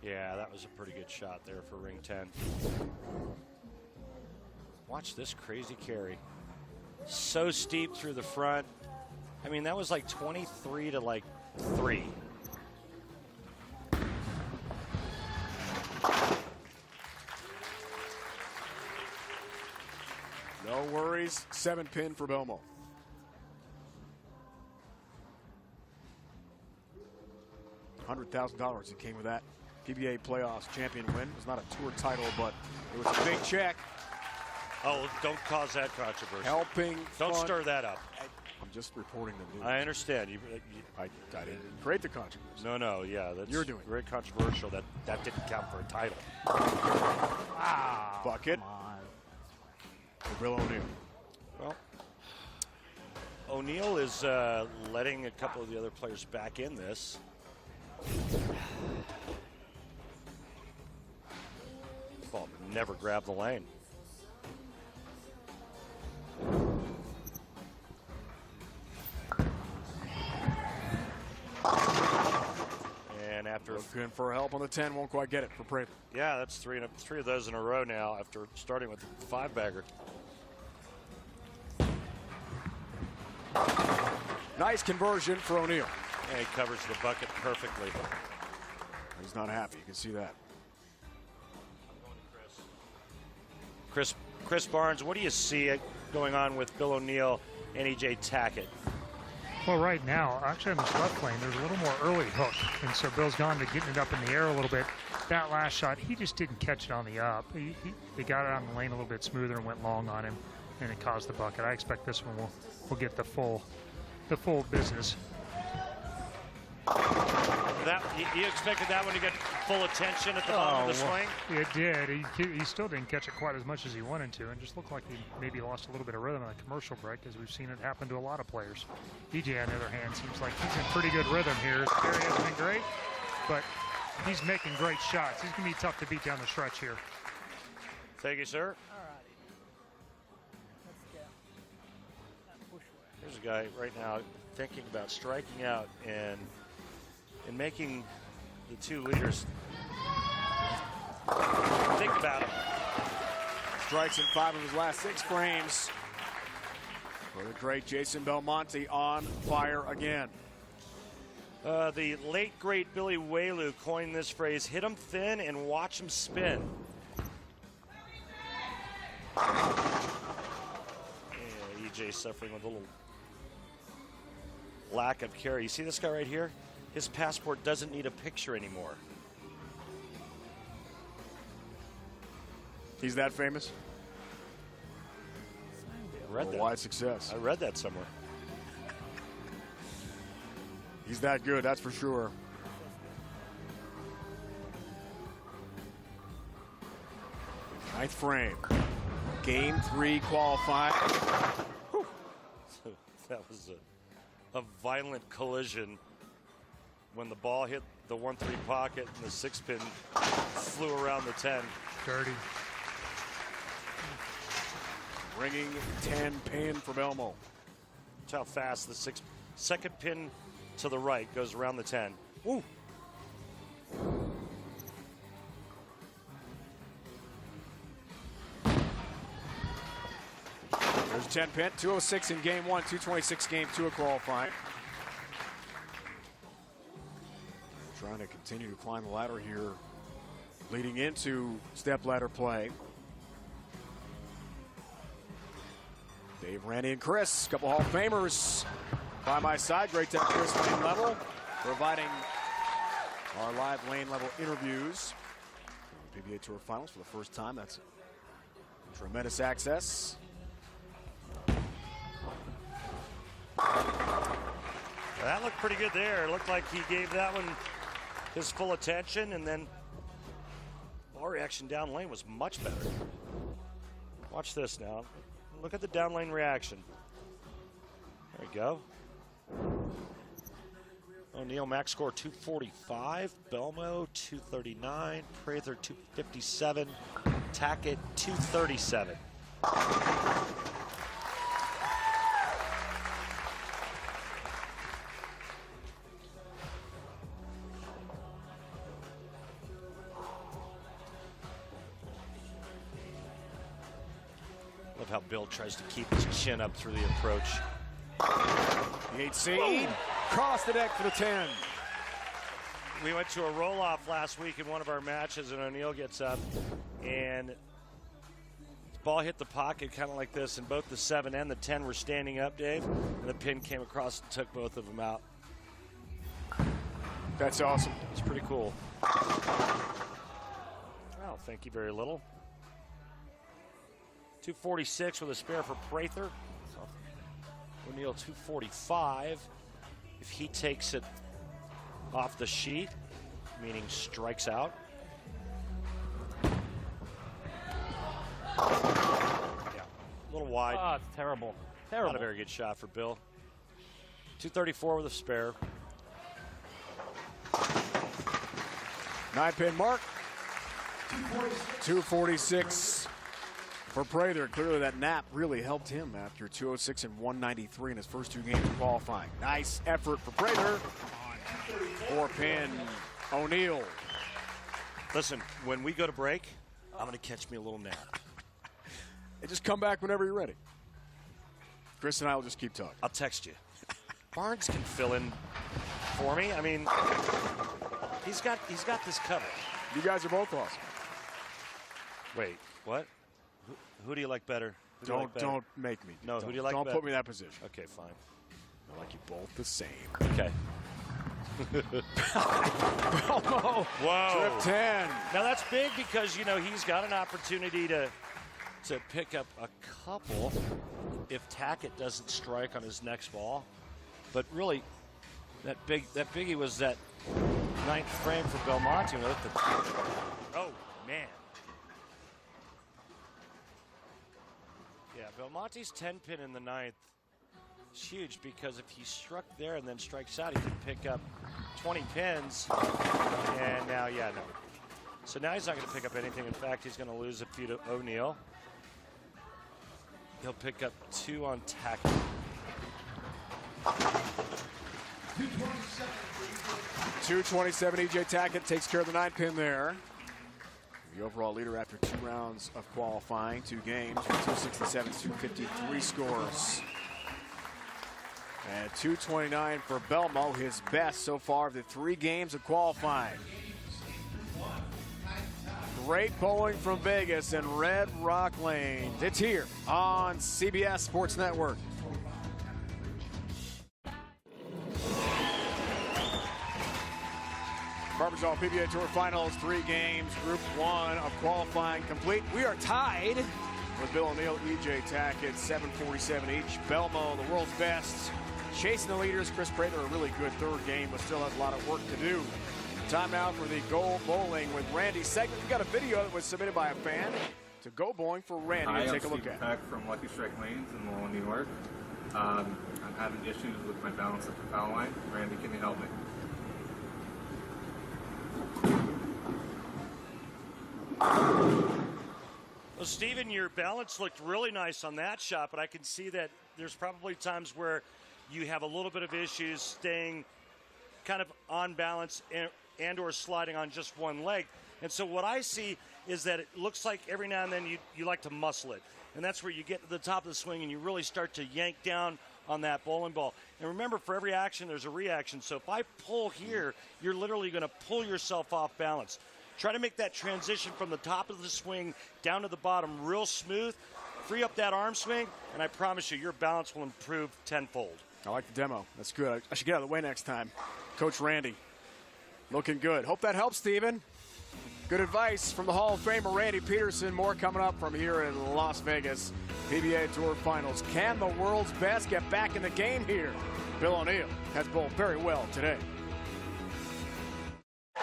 Yeah, that was a pretty good shot there for ring 10. Watch this crazy carry. So steep through the front. I mean, that was like 23 to like 3. No worries. 7 pin for Belmo. $100,000 it came with that. PBA playoffs champion win. It was not a tour title, but it was a big check. Oh, don't cause that controversy. Helping. Don't stir that up. I'm just reporting the news. I understand. I didn't create the controversy. No, yeah, that's You're doing very controversial. That didn't count for a title. Bucket. For Bill O'Neill. Well, O'Neill is letting a couple of the other players back in this. Ball never grabbed the lane. And after looking for help on the 10, won't quite get it for Prather. Yeah, that's three of those in a row now after starting with a 5-bagger. Nice conversion for O'Neill. And he covers the bucket perfectly. He's not happy. You can see that. Chris Barnes, what do you see going on with Bill O'Neill and EJ Tackett? Well, right now, actually on this left lane, there's a little more early hook. And so Bill's gone to getting it up in the air a little bit. That last shot, he just didn't catch it on the up. He got it on the lane a little bit smoother and went long on him, and it caused the bucket. I expect this one will get the full business. You expected that one to get full attention at the bottom of the swing? It did. He still didn't catch it quite as much as he wanted to, and just looked like he maybe lost a little bit of rhythm on the commercial break, as we've seen it happen to a lot of players. EJ, on the other hand, seems like he's in pretty good rhythm here. His carry hasn't been great, but he's making great shots. He's going to be tough to beat down the stretch here. Thank you, sir. All righty. Let's go. That push work. Here's a guy right now thinking about striking out and making the 2 leaders think about it. Strikes in 5 of his last 6 frames. For the great Jason Belmonte on fire again. The late, great Billy Whaley coined this phrase, hit him thin and watch him spin. Yeah, EJ suffering with a little lack of carry. You see this guy right here? His passport doesn't need a picture anymore. He's that famous? I read that. Wide success. I read that somewhere. He's that good, that's for sure. Ninth frame. Game 3 qualifying. That was a violent collision when the ball hit the 1-3 pocket and the 6-pin flew around the 10. Dirty. Ringing 10 pin for Belmo. Watch how fast the second pin to the right goes around the 10. Woo! There's 10 pin, 206 in game 1, 226 game 2 of qualifying. Trying to continue to climb the ladder here, leading into step ladder play. Dave, Randy, and Chris, couple Hall of Famers by my side. Great to have Chris lane level, providing our live lane level interviews. PBA Tour Finals for the first time. That's tremendous access. That looked pretty good there. It looked like he gave that one his full attention, and then ball reaction down lane was much better. Watch this now. Look at the down lane reaction. There we go. O'Neal max score 245, Belmo 239, Prather 257, Tackett 237. Love how Bill tries to keep his chin up through the approach. The 8 seed, cross the deck for the 10. We went to a roll-off last week in one of our matches, and O'Neal gets up, and the ball hit the pocket kind of like this, and both the 7 and the 10 were standing up, Dave, and the pin came across and took both of them out. That's awesome. It's pretty cool. Well, thank you very little. 246 with a spare for Prather. O'Neal 245. If he takes it off the sheet, meaning strikes out. Yeah, a little wide. Oh, it's terrible. Not a very good shot for Bill. 234 with a spare. 9 pin mark. 246 for Prather. Clearly that nap really helped him after 206 and 193 in his first 2 games of qualifying. Nice effort for Prather. 4 pin O'Neal. Listen, when we go to break, I'm going to catch me a little nap. And just come back whenever you're ready. Chris and I will just keep talking. I'll text you. Barnes can fill in for me. I mean, he's got this covered. You guys are both awesome. Wait, what? Who do you like better? Don't make me. No, who do you like Don't better? put me in that position. Okay, fine. I like you both the same. Okay. Belmo. Whoa. Trip 10. Now that's big because, you know, he's got an opportunity to pick up a couple if Tackett doesn't strike on his next ball. But really, that biggie was that 9th frame for Belmonte. Oh, man. Yeah, Belmonte's 10-pin in the 9th is huge because if he struck there and then strikes out, he could pick up 20 pins. And now, no. So now he's not going to pick up anything. In fact, he's going to lose a few to O'Neal. He'll pick up 2 on Tackett. 227. EJ Tackett takes care of the 9 pin there. The overall leader after 2 rounds of qualifying, 2 games, 267, 253 scores. And 229 for Belmo, his best so far of the 3 games of qualifying. Great bowling from Vegas and Red Rock Lanes. It's here on CBS Sports Network. Barbasol PBA Tour Finals, 3 games, Group 1 of qualifying complete. We are tied with Bill O'Neill, EJ Tackett, 747 each. Belmo, the world's best, chasing the leaders. Chris Prater, a really good 3rd game, but still has a lot of work to do. Time now for the Go Bowling with Randy segment. We got a video that was submitted by a fan to Go Bowling for Randy. Hi, Take a look Steve at. Peck from Lucky Strike Lanes in Lowell, New York. I'm having issues with my balance at the foul line. Randy, can you help me? Well, Steven, your balance looked really nice on that shot, but I can see that there's probably times where you have a little bit of issues staying kind of on balance and or sliding on just one leg. And so what I see is that it looks like every now and then you like to muscle it. And that's where you get to the top of the swing and you really start to yank down on that bowling ball. And remember, for every action, there's a reaction. So if I pull here, you're literally going to pull yourself off balance. Try to make that transition from the top of the swing down to the bottom real smooth. Free up that arm swing, and I promise you, your balance will improve tenfold. I like the demo. That's good. I should get out of the way next time. Coach Randy, looking good. Hope that helps, Steven. Good advice from the Hall of Famer Randy Peterson. More coming up from here in Las Vegas. PBA Tour Finals. Can the world's best get back in the game here? Bill O'Neill has bowled very well today. The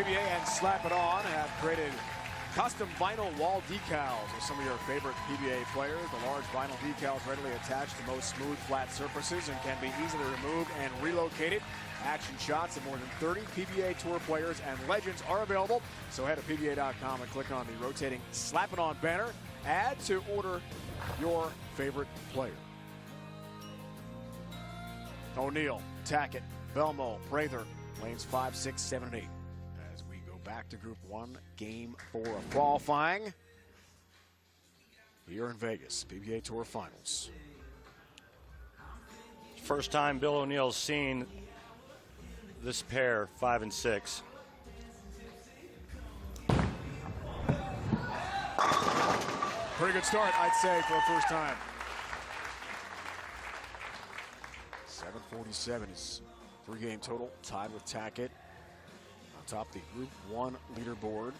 PBA and Slap It On have created custom vinyl wall decals of some of your favorite PBA players. The large vinyl decals readily attach to most smooth, flat surfaces and can be easily removed and relocated. Action shots of more than 30 PBA Tour players and legends are available. So head to PBA.com and click on the rotating Slap It On banner. Add to order your favorite player. O'Neill, Tackett, Belmo, Prather, lanes 5, 6, 7, and 8. As we go back to Group 1, Game 4 of qualifying here in Vegas, PBA Tour Finals. First time Bill O'Neill's seen this pair, 5 and 6. Pretty good start, I'd say, for the first time. 747 is 3-game total, tied with Tackett on top of the Group 1 leaderboard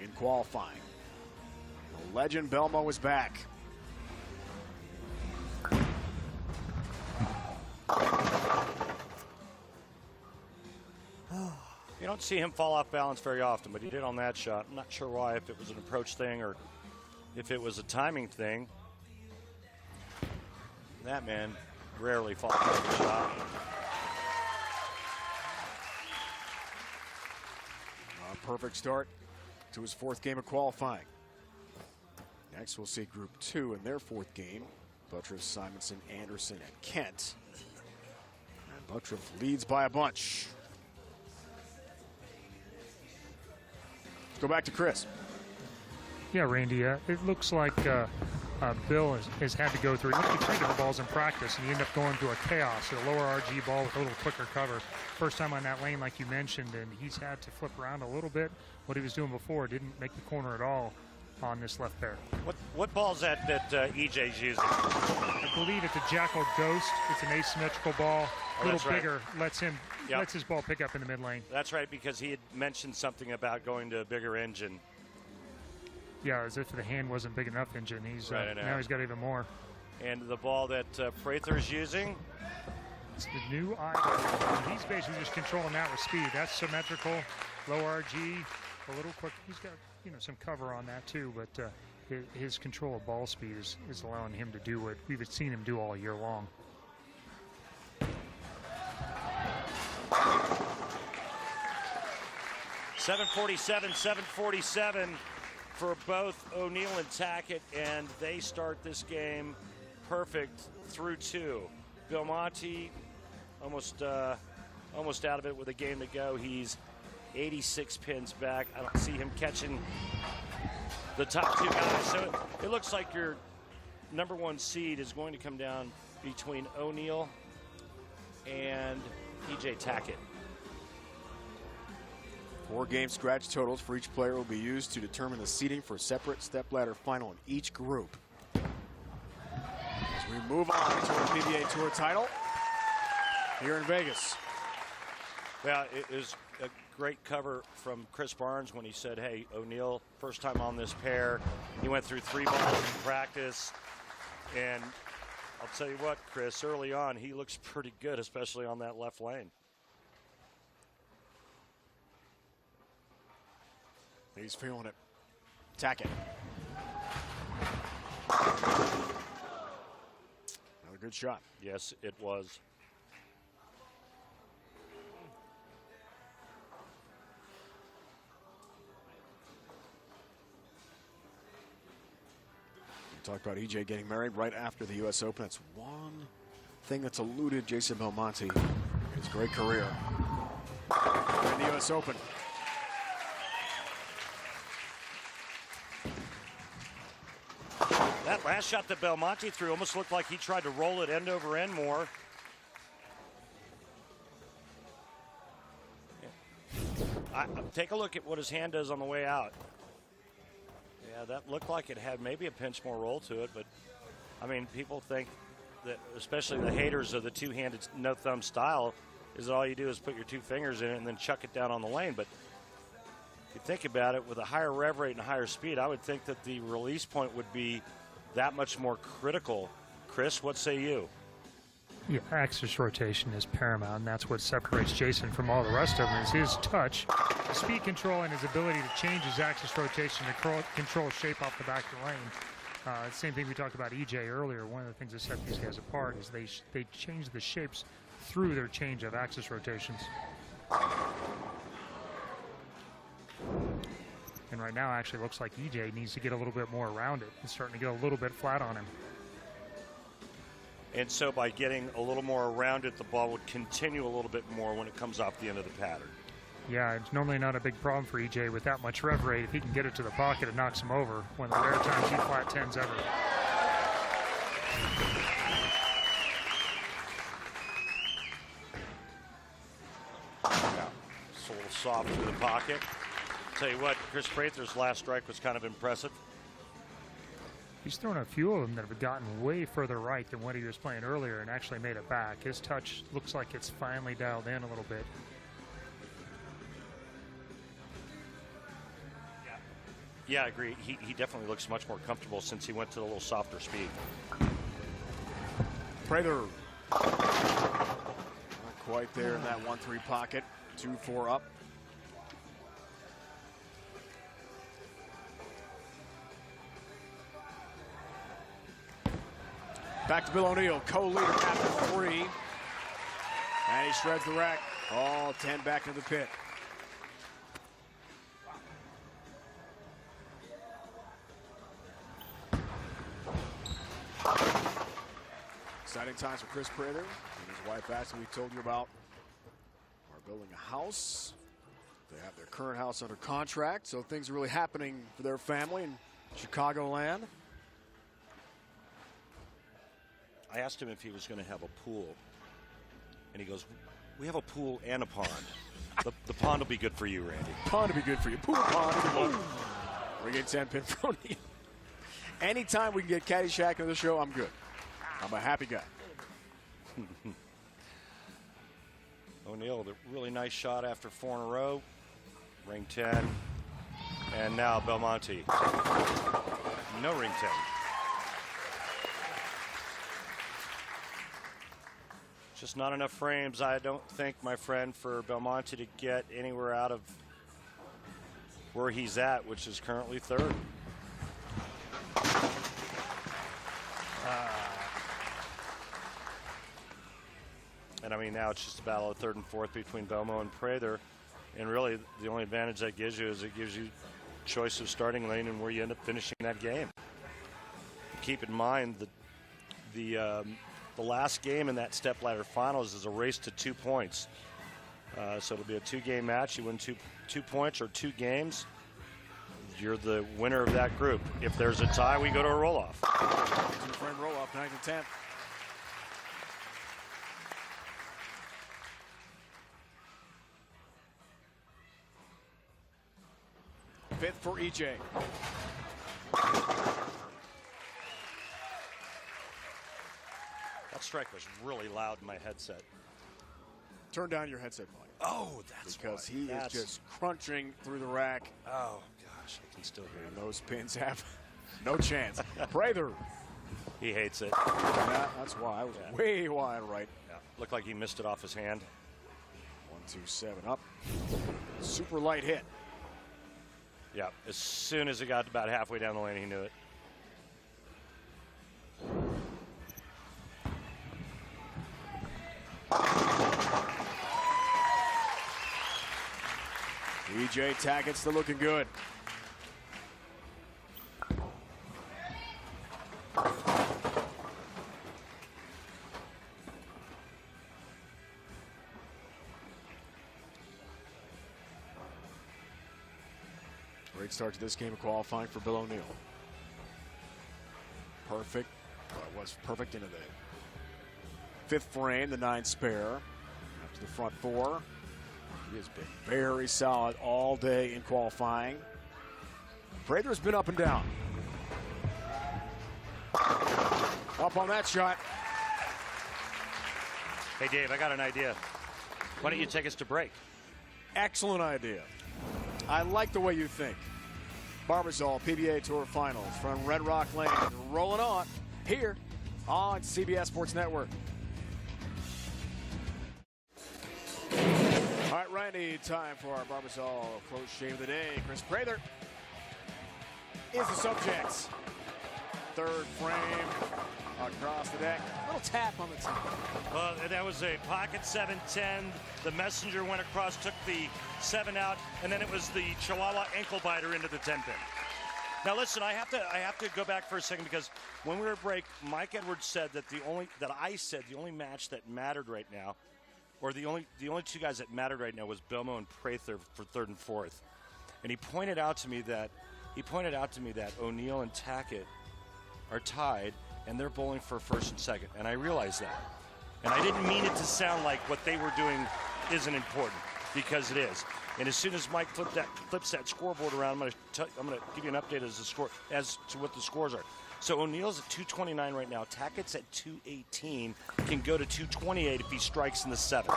in qualifying. The legend Belmo is back. You don't see him fall off balance very often, but he did on that shot. I'm not sure why, if it was an approach thing or if it was a timing thing. That man rarely falls off the shot. A perfect start to his 4th game of qualifying. Next, we'll see Group 2 in their 4th game. Buttriff, Simonson, Anderson, and Kent. And Buttriff leads by a bunch. Let's go back to Chris. Yeah, Randy, it looks like Bill has had to go through. He looked at 3 different balls in practice, and he ended up going to a chaos, a lower RG ball with a little quicker cover. First time on that lane, like you mentioned, and he's had to flip around a little bit. What he was doing before didn't make the corner at all on this left pair. What ball is that EJ's using? I believe it's a Jackal Ghost. It's an asymmetrical ball, a little bigger, lets his ball pick up in the mid lane. That's right, because he had mentioned something about going to a bigger engine. Yeah, as if the hand wasn't big enough engine. He's right, now he's got even more. And the ball that Prather's using? It's the new eye. He's basically just controlling that with speed. That's symmetrical, low RG, a little quick. He's got some cover on that too, but his control of ball speed is allowing him to do what we've seen him do all year long. .747 for both O'Neill and Tackett, and they start this game perfect through 2. Belmonte almost out of it with a game to go. He's 86 pins back. I don't see him catching the top 2 guys. So it looks like you're number 1 seed is going to come down between O'Neal and E.J. Tackett. 4 game scratch totals for each player will be used to determine the seeding for a separate stepladder final in each group. As we move on to a PBA Tour title here in Vegas. Yeah, it was a great cover from Chris Barnes when he said, hey, O'Neal, first time on this pair. He went through 3 balls in practice. And I'll tell you what, Chris, early on, he looks pretty good, especially on that left lane. He's feeling it. Tackett. Another good shot. Yes, it was. We talked about EJ getting married right after the U.S. Open. That's one thing that's eluded Jason Belmonte in his great career in the U.S. Open. That last shot that Belmonte threw almost looked like he tried to roll it end over end more. Take a look at what his hand does on the way out. Yeah, that looked like it had maybe a pinch more roll to it, but I mean, people think that, especially the haters of the two-handed no-thumb style, is that all you do is put your 2 fingers in it and then chuck it down on the lane. But if you think about it, with a higher rev rate and higher speed, I would think that the release point would be that much more critical. Chris, what say you? Yeah, axis rotation is paramount, and that's what separates Jason from all the rest of them is his touch, speed control, and his ability to change his axis rotation to control shape off the back of the lane. Same thing we talked about EJ earlier. One of the things that set these guys apart is they change the shapes through their change of axis rotations. And right now, actually looks like EJ needs to get a little bit more around it. It's starting to get a little bit flat on him. And so by getting a little more around it, the ball would continue a little bit more when it comes off the end of the pattern. Yeah, it's normally not a big problem for EJ with that much rev rate. If he can get it to the pocket, it knocks him over. One of the rare times he flat 10s ever. Yeah, it's a little soft through the pocket. Tell you what, Chris Prather's last strike was kind of impressive. He's thrown a few of them that have gotten way further right than what he was playing earlier and actually made it back. His touch looks like it's finally dialed in a little bit. Yeah, I agree. He definitely looks much more comfortable since he went to a little softer speed. Prather not quite there in that 1-3 pocket. 2-4 up. Back to Bill O'Neal, co-leader after 3. And he shreds the rack. All 10 back into the pit. Exciting times for Chris Prather and his wife Ashley we told you about. Are building a house. They have their current house under contract, so things are really happening for their family in Chicagoland. I asked him if he was going to have a pool, and he goes, we have a pool and a pond. The pond will be good for you, Randy. Pond will be good for you. Pool pond. We get 10 pin for O'Neal. Anytime we can get Caddyshack on the show, I'm good. I'm a happy guy. O'Neal with a really nice shot after 4 in a row. Ring 10. And now Belmonte. No ring 10. Just not enough frames, I don't think, my friend, for Belmonte to get anywhere out of where he's at, which is currently 3rd. And I mean, now it's just a battle of 3rd and 4th between Belmo and Prather. And really, the only advantage that gives you is it gives you choice of starting lane and where you end up finishing that game. Keep in mind that the last game in that stepladder finals is a race to 2 points. So it'll be a 2-game match. You win two points or 2 games. you're the winner of that group. If there's a tie, we go to a roll-off. Two-frame roll-off, 9th and 10th. Fifth for EJ. That strike was really loud in my headset. Turn down your headset volume. Oh, that's because why. he is just crunching through the rack. Oh, gosh, I can still hear And him. those pins have no chance. Prather. He hates it. Yeah, that's why. I was way wide right. Yeah. Looked like he missed it off his hand. 1-2-7 up. Super light hit. Yeah, as soon as it got about halfway down the lane, he knew it. EJ Tackett still looking good. Great start to this game of qualifying for Bill O'Neill. Perfect. Well, it was perfect into the fifth frame, the 9 spare. Up to the front 4. He has been very solid all day in qualifying. Prather's been up and down. Up on that shot. Hey, Dave, I got an idea. Why don't you take us to break? Excellent idea. I like the way you think. Barbasol PBA Tour Finals from Red Rock Lane, rolling on here on CBS Sports Network. All right, Randy, time for our Barbasol close shave of the day. Chris Prather is the subject. Third frame across the deck. Little tap on the tee. Well, that was a pocket 7-10. The messenger went across, took the 7 out, and then it was the Chihuahua ankle biter into the 10 pin. Now listen, I have to go back for a second because when we were at break, Mike Edwards said that the only match that mattered right now, or the only 2 guys that mattered right now was Belmo and Prather for 3rd and 4th. And he pointed out to me that O'Neill and Tackett are tied and they're bowling for 1st and 2nd. And I realized that. And I didn't mean it to sound like what they were doing isn't important, because it is. And as soon as Mike flips that scoreboard around, I'm going to give you an update as to what the scores are. So O'Neill's at 229 right now. Tackett's at 218. Can go to 228 if he strikes in the 7th.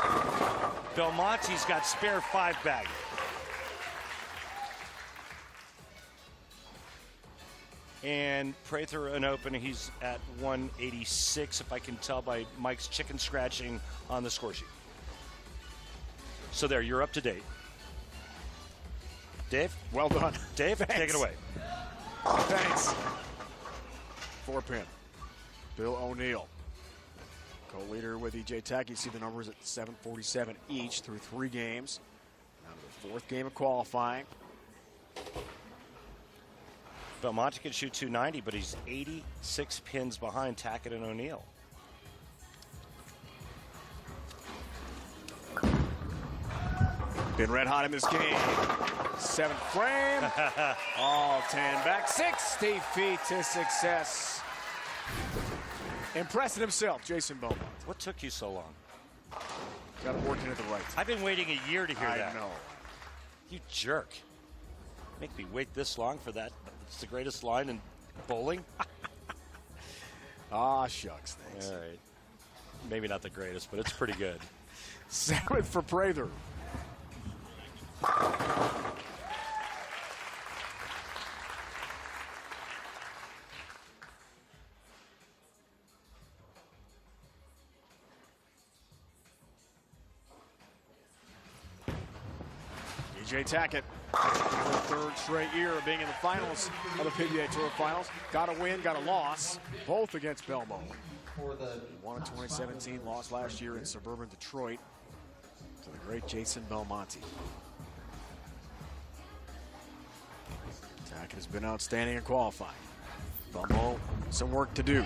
Belmonte's got spare 5 bagging. And Prather an open, he's at 186, if I can tell by Mike's chicken scratching on the score sheet. So there, you're up to date. Dave? Well done. Dave, Thanks. take it away. Thanks. 4-pin. Bill O'Neill. Co-leader with EJ Tackett. You see the numbers at 747 each through 3 games. Now to the 4th game of qualifying. Belmonte can shoot 290, but he's 86 pins behind Tackett and O'Neill. Been red hot in this game. 7th frame. All 10 back. 60 feet to success. Impressing himself, Jason Beaumont. What took you so long? Got him working at the right time. I've been waiting a year to hear that. I know. You jerk. Make me wait this long for that. It's the greatest line in bowling. Ah, shucks. Thanks. All right. Maybe not the greatest, but it's pretty good. 7th for Prather. EJ Tackett, for the 3rd straight year of being in the finals of the PBA Tour Finals. Got a win, got a loss, both against Belmo. Won in 2017, lost last year in suburban Detroit to the great Jason Belmonte. Tackett has been outstanding in qualifying. Belmo, some work to do.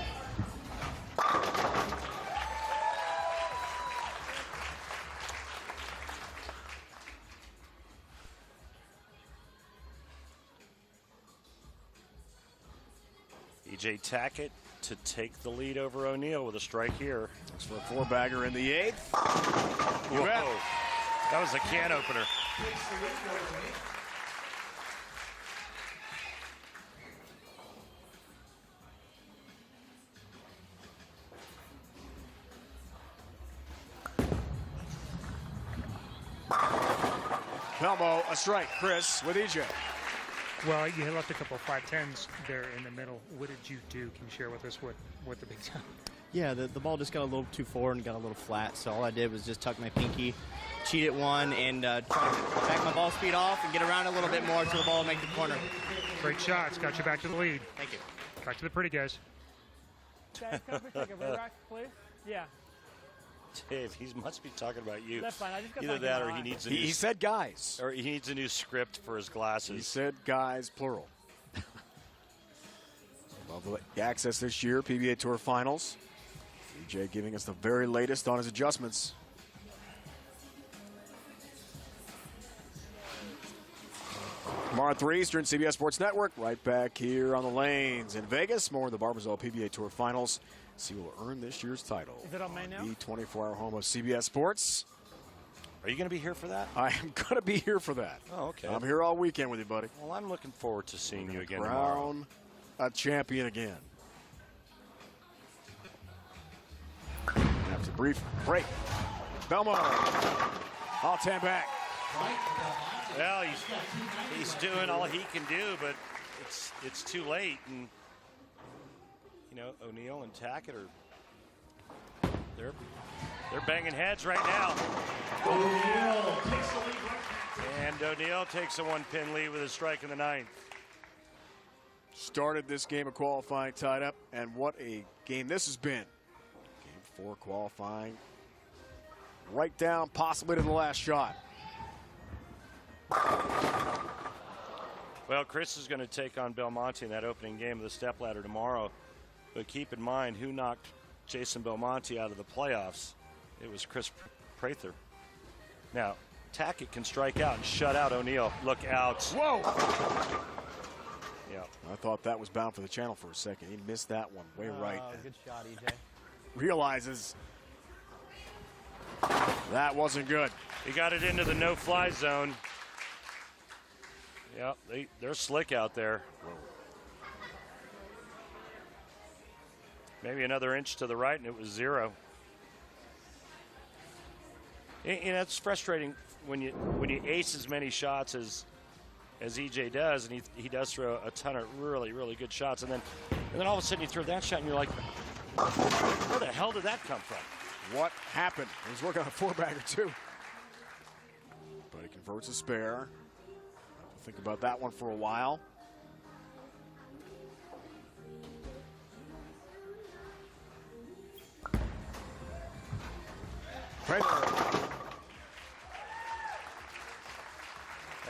E.J. Tackett to take the lead over O'Neal with a strike here. Looks for a four-bagger in the 8th. Whoa. That was a can opener. Belmo, a strike. Chris with EJ. Well, you left a couple of 5-10s there in the middle. What did you do? Can you share with us what the big time? Yeah, the ball just got a little too forward and got a little flat, so all I did was just tuck my pinky, cheat at one, and try to back my ball speed off and get around a little bit more till the ball make the corner. Great shots. Got you back to the lead. Thank you. Back to the pretty guys. Guys, come for a second. Relax, please. Yeah. Dave, he must be talking about you. That's fine. I just got Either back that in or my he eye. needs a He said guys. or he needs a new script for his He glasses. said guys, plural. Lovely access this year, PBA Tour Finals. EJ giving us the very latest on his adjustments. Tomorrow at 3 Eastern, CBS Sports Network. Right back here on the lanes in Vegas. More of the Barbasol PBA Tour Finals. See who will earn this year's title. Is it on May now? The 24-hour home of CBS Sports. Are you going to be here for that? I am going to be here for that. Oh, okay. I'm here all weekend with you, buddy. Well, I'm looking forward to seeing you again tomorrow. Crown a champion again. After a brief break, Belmo, all 10 back. Well, he's doing all he can do, but it's too late. And you know, O'Neal and Tackett are they're banging heads right now. And O'Neal takes a one-pin lead with a strike in the 9th. Started this game of qualifying tied up, and what a game this has been. Game 4 qualifying. Right down possibly to the last shot. Well, Chris is going to take on Belmonte in that opening game of the stepladder tomorrow. But keep in mind who knocked Jason Belmonte out of the playoffs. It was Chris Prather. Now, Tackett can strike out and shut out O'Neal. Look out. Whoa! Yeah. I thought that was bound for the channel for a second. He missed that one way right. Good shot, EJ. Realizes that wasn't good. He got it into the no-fly zone. Yeah, they're slick out there. Maybe another inch to the right, and it was 0. And it's frustrating when you ace as many shots as EJ does, and he does throw a ton of really, really good shots, and then all of a sudden you throw that shot, and you're like, where the hell did that come from? What happened? He was working on a four-bagger too. But he converts a spare. Think about that one for a while.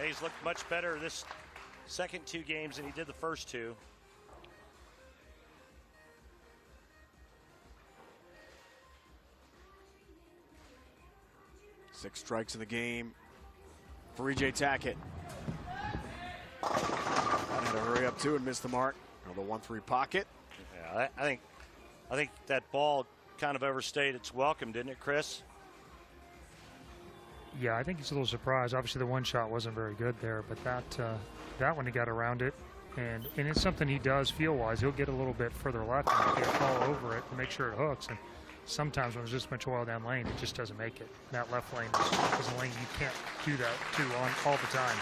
He's looked much better this second 2 games than he did the first 2. Six strikes in the game for EJ Tackett. Had to hurry up too and miss the mark. Another 1-3 pocket. Yeah, I think that ball kind of overstayed its welcome, didn't it, Chris? Yeah, I think he's a little surprised. Obviously, the one shot wasn't very good there, but that one he got around it, and it's something he does feel-wise. He'll get a little bit further left and get a fall over it to make sure it hooks. And sometimes when there's this much oil down lane, it just doesn't make it. That left lane is a lane you can't do that to all the time.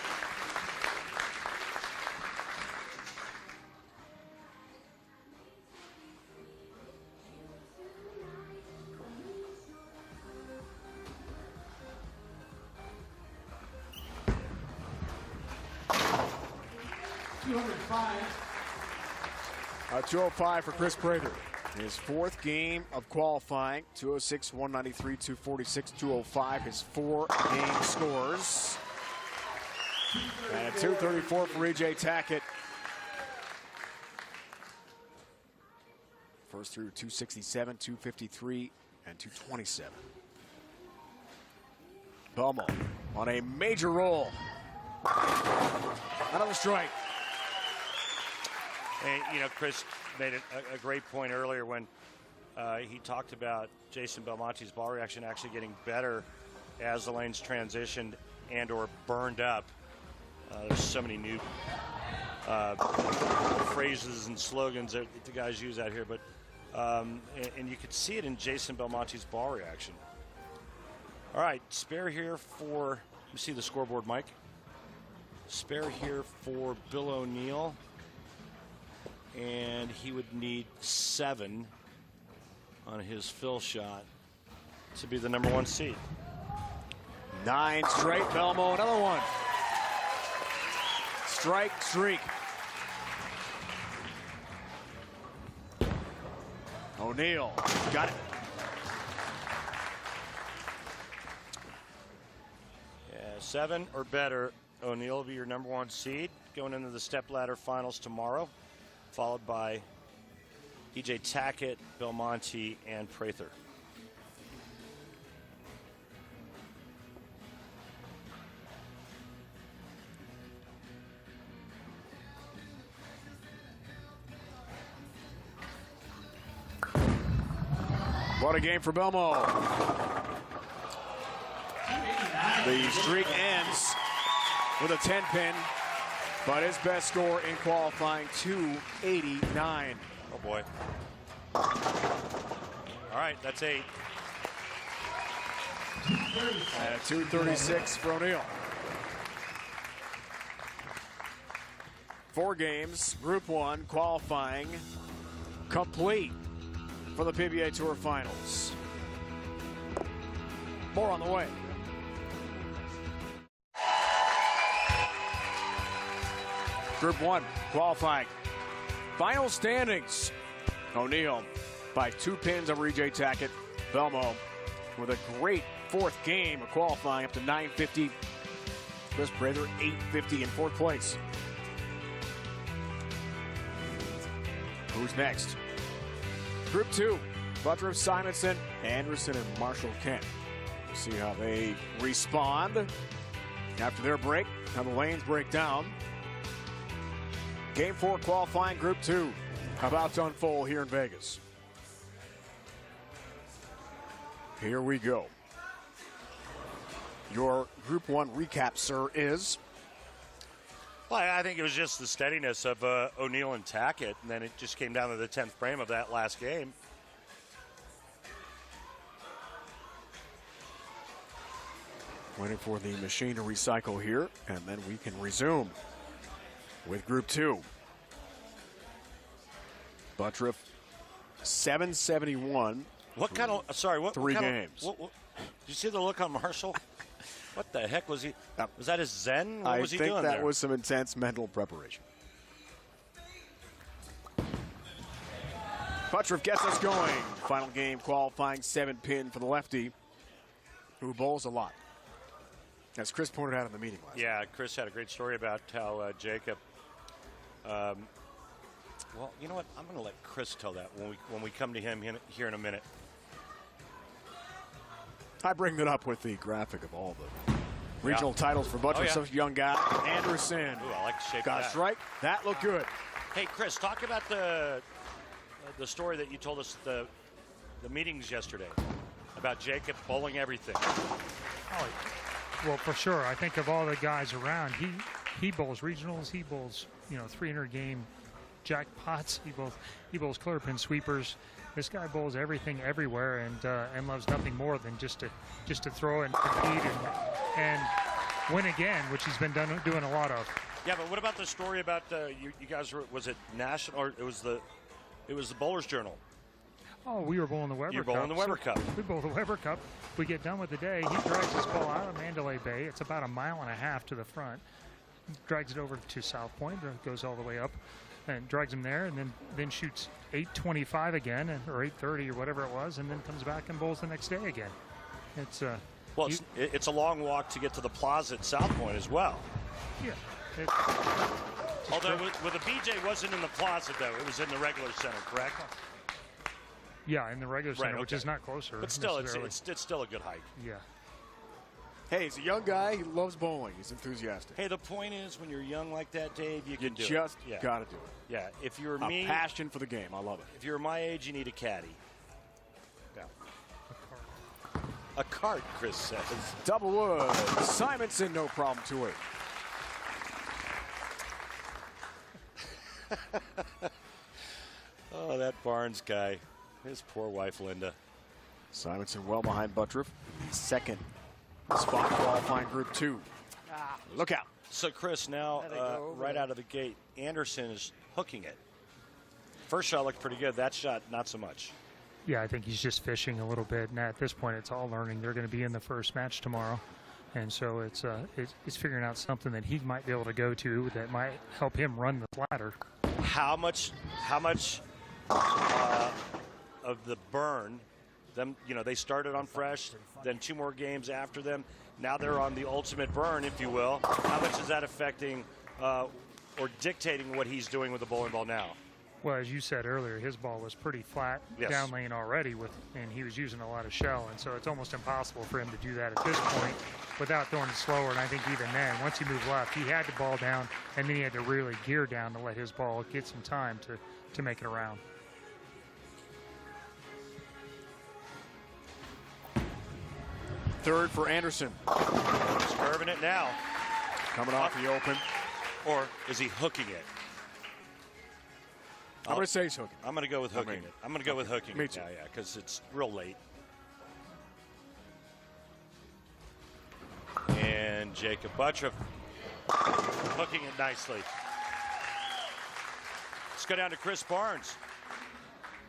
A 205 for Chris Prather. His 4th game of qualifying. 206, 193, 246, 205. His 4 game scores. And a 234 for EJ Tackett. First through 267, 253, and 227. Belmo on a major roll. Another strike. And, Chris made a great point earlier when he talked about Jason Belmonte's ball reaction actually getting better as the lanes transitioned and or burned up. There's so many new phrases and slogans that the guys use out here, but and you could see it in Jason Belmonte's ball reaction. All right, spare here for, you see the scoreboard, Mike? Spare here for Bill O'Neill, and he would need 7 on his fill shot to be the number 1 seed. 9 straight, Belmo, another one. Strike streak. O'Neill got it. Yeah, 7 or better, O'Neill will be your number 1 seed going into the stepladder finals tomorrow, followed by E.J. Tackett, Belmonte, and Prather. What a game for Belmo. The streak ends with a 10-pin, but his best score in qualifying, 289. Oh, boy. All right, that's 8. And a 236 for O'Neill. 4 games, Group 1 qualifying complete for the PBA Tour Finals. More on the way. Group 1 qualifying. Final standings. O'Neill by 2 pins over E.J. Tackett. Belmo with a great 4th game of qualifying, up to 950. Chris Prather 850 in 4th place. Who's next? Group 2, Butler, Simonson, Anderson, and Marshall Kent. We'll see how they respond after their break, how the lanes break down. Game 4 qualifying, Group 2, about to unfold here in Vegas. Here we go. Your Group 1 recap, sir, is? Well, I think it was just the steadiness of O'Neill and Tackett, and then it just came down to the 10th frame of that last game. Waiting for the machine to recycle here, and then we can resume with Group 2. Buttriff, 771. What kind of, sorry, what 3 what kind games. Did you see the look on Marshall? What the heck was he? Was that his zen? What was he doing there? I think that was some intense mental preparation. Buttriff gets us going. Final game qualifying 7-pin for the lefty, who bowls a lot, as Chris pointed out in the meeting last night. Yeah, Chris had a great story about how Jacob. Well, you know what? I'm going to let Chris tell that when we come to him here in a minute. I bring that up with the graphic of all the regional titles for Buttriff. Such a young guy. Anderson. Ooh, I like the shape got of a that. strike. That looked good. Hey, Chris, talk about the story that you told us at the meetings yesterday about Jacob bowling everything. Oh, well, for sure. I think of all the guys around, he bowls regionals. He bowls 300 game jackpots. He bowls clear pin sweepers. This guy bowls everything everywhere and loves nothing more than just to throw and compete and win again, which he's been doing a lot of. Yeah, but what about the story about you guys were, was it national, or it was the Bowler's Journal? Oh, we were bowling the Weber Cup. You're bowling the Weber Cup. We bowl the Weber Cup. We get done with the day. He drags his ball out of Mandalay Bay. It's about 1.5 miles to the front. Drags it over to South Point. Goes all the way up and drags him there, and then shoots 8:25 again, or 8:30 or whatever it was, and then comes back and bowls the next day again. It's well, it's a long walk to get to the plaza at South Point as well. Yeah. Although with the BJ wasn't in the plaza though, it was in the regular center, correct? Yeah, in the regular center, Right, which okay. is not closer. But still, necessarily. it's still a good hike. Yeah. Hey, he's a young guy. He loves bowling. He's enthusiastic. Hey, the point is, when you're young like that, Dave, you You can do just it. got to do it. Yeah, if you're A me, passion for the game. I love it. if you're my age, you need a caddy. Yeah. A cart, Chris says. Double wood. Simonson, no problem to it. Oh, that Barnes guy. His poor wife, Linda. Simonson well behind Buttriff. Second spot qualifying Group 2. Look out. So, Chris, now right out of the gate, Anderson is hooking it. First shot looked pretty good. That shot, not so much. Yeah, I think he's just fishing a little bit. And at this point, it's all learning. They're going to be in the first match tomorrow. And so it's figuring out something that he might be able to go to that might help him run the ladder. How much of the burn, them, they started on fresh, then 2 more games after them. Now they're on the ultimate burn, if you will. How much is that affecting or dictating what he's doing with the bowling ball now? Well, as you said earlier, his ball was pretty flat down lane already, and he was using a lot of shell, and so it's almost impossible for him to do that at this point without throwing it slower. And I think even then, once he moved left, he had the ball down, and then he had to really gear down to let his ball get some time to make it around. Third for Anderson. He's curving it now. Coming off the open. Or is he hooking it? I'm going to say he's hooking. I'm going to go with hooking it. I'm going to go with hooking Me it too. now, yeah, because it's real late. And Jacob Buttriff hooking it nicely. Let's go down to Chris Barnes.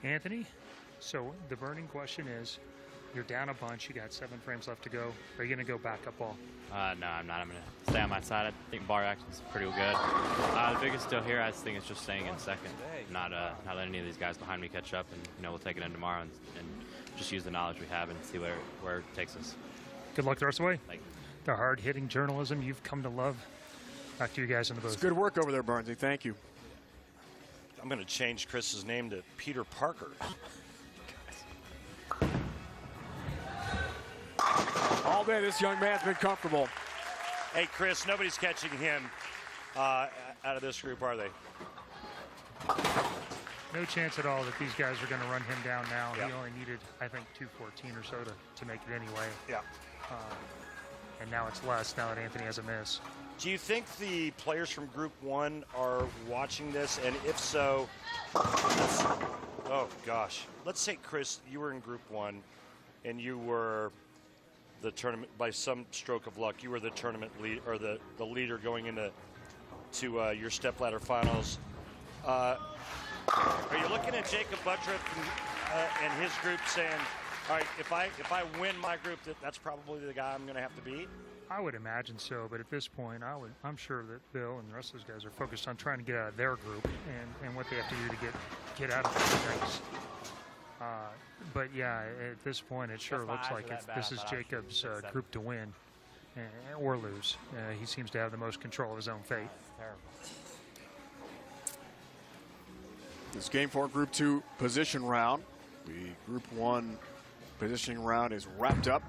Anthony, so the burning question is, you're down a bunch. You got 7 frames left to go. Are you going to go backup ball? No, I'm not. I'm going to stay on my side. I think bar action's pretty good. The biggest deal here, I think, is just staying in second. Not letting any of these guys behind me catch up, and we'll take it in tomorrow and just use the knowledge we have and see where it takes us. Good luck the rest of the way. Thank you. The hard-hitting journalism you've come to love. Back to you guys in the booth. It's good work over there, Barnesy. Thank you. I'm going to change Chris's name to Peter Parker. All day, this young man's been comfortable. Hey, Chris, nobody's catching him out of this group, are they? No chance at all that these guys are going to run him down now. Yeah. He only needed, I think, 214 or so to make it anyway. Yeah. And now it's less now that Anthony has a miss. Do you think the players from Group 1 are watching this? And if so, oh, gosh. Let's say, Chris, you were in Group 1 and you were the tournament, by some stroke of luck, you were the tournament lead or the leader going into your stepladder finals. Are you looking at Jacob Buttriff and his group saying, all right, if I win my group, that's probably the guy I'm going to have to beat? I would imagine so, but at this point, I'm sure that Bill and the rest of those guys are focused on trying to get out of their group and what they have to do to get out of these things. But yeah, at this point, it sure looks like this is Jacob's group to win or lose. He seems to have the most control of his own fate. This game 4 Group 2 position round. The Group 1 positioning round is wrapped up.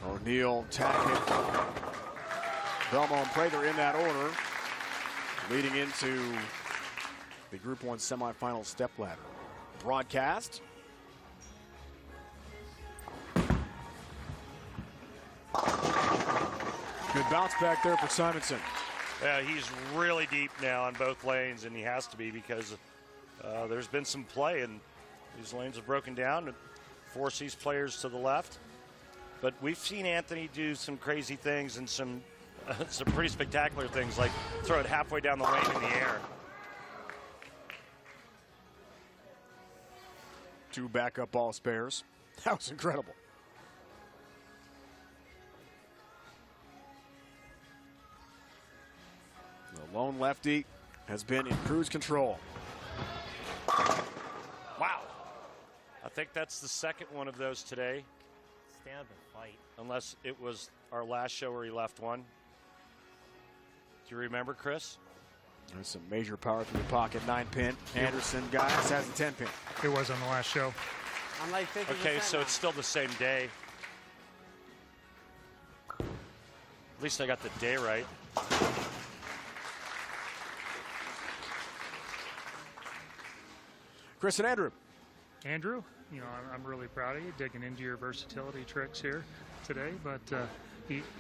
O'Neill, Tackett, Belmo, and Prather in that order, leading into the Group 1 semifinal stepladder broadcast. Good bounce back there for Simonson. Yeah, he's really deep now on both lanes, and he has to be because there's been some play, and these lanes have broken down and force these players to the left. But we've seen Anthony do some crazy things and some pretty spectacular things, like throw it halfway down the lane in the air. 2 backup ball spares. That was incredible. The lone lefty has been in cruise control. Wow. I think that's the second one of those today. Stand up and fight. Unless it was our last show where he left one. Do you remember, Chris? There's some major power through the pocket. 9-pin. Anderson, guys, has a 10-pin. It was on the last show. I'm like 50%. Okay, so it's still the same day. At least I got the day right. Chris and Andrew. Andrew, you know, I'm really proud of you digging into your versatility tricks here today, but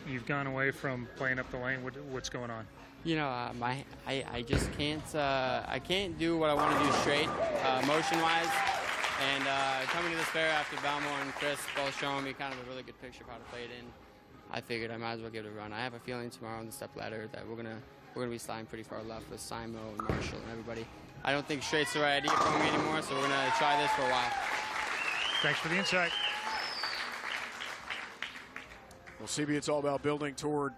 you've gone away from playing up the lane. What's going on? You know, I just can't I can't do what I want to do straight motion-wise, and coming to this fair after Balmore and Chris both showing me kind of a really good picture of how to play it in, I figured I might as well give it a run. I have a feeling tomorrow on the step ladder that we're gonna be sliding pretty far left with Simo and Marshall and everybody. I don't think straight's the right idea for me anymore, so we're gonna try this for a while. Thanks for the insight. Well, CB, it's all about building toward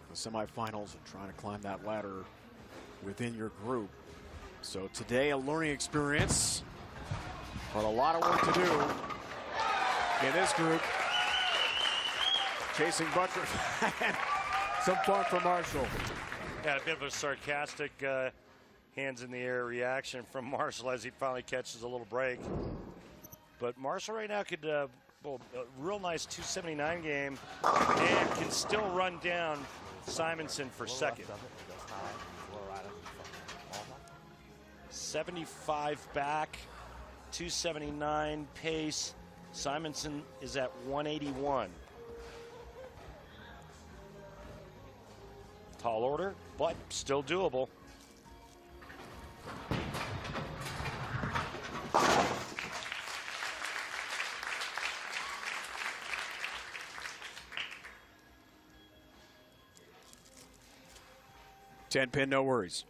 the semifinals and trying to climb that ladder within your group. So today, a learning experience, but a lot of work to do in this group. Chasing Buttriff. Some fun for Marshall. Yeah, a bit of a sarcastic hands in the air reaction from Marshall as he finally catches a little break. But Marshall right now could, well, a real nice 279 game and can still run down Simonson for second. 75 back, 279 pace. Simonson is at 181. Tall order, but still doable. Ten pin, no worries.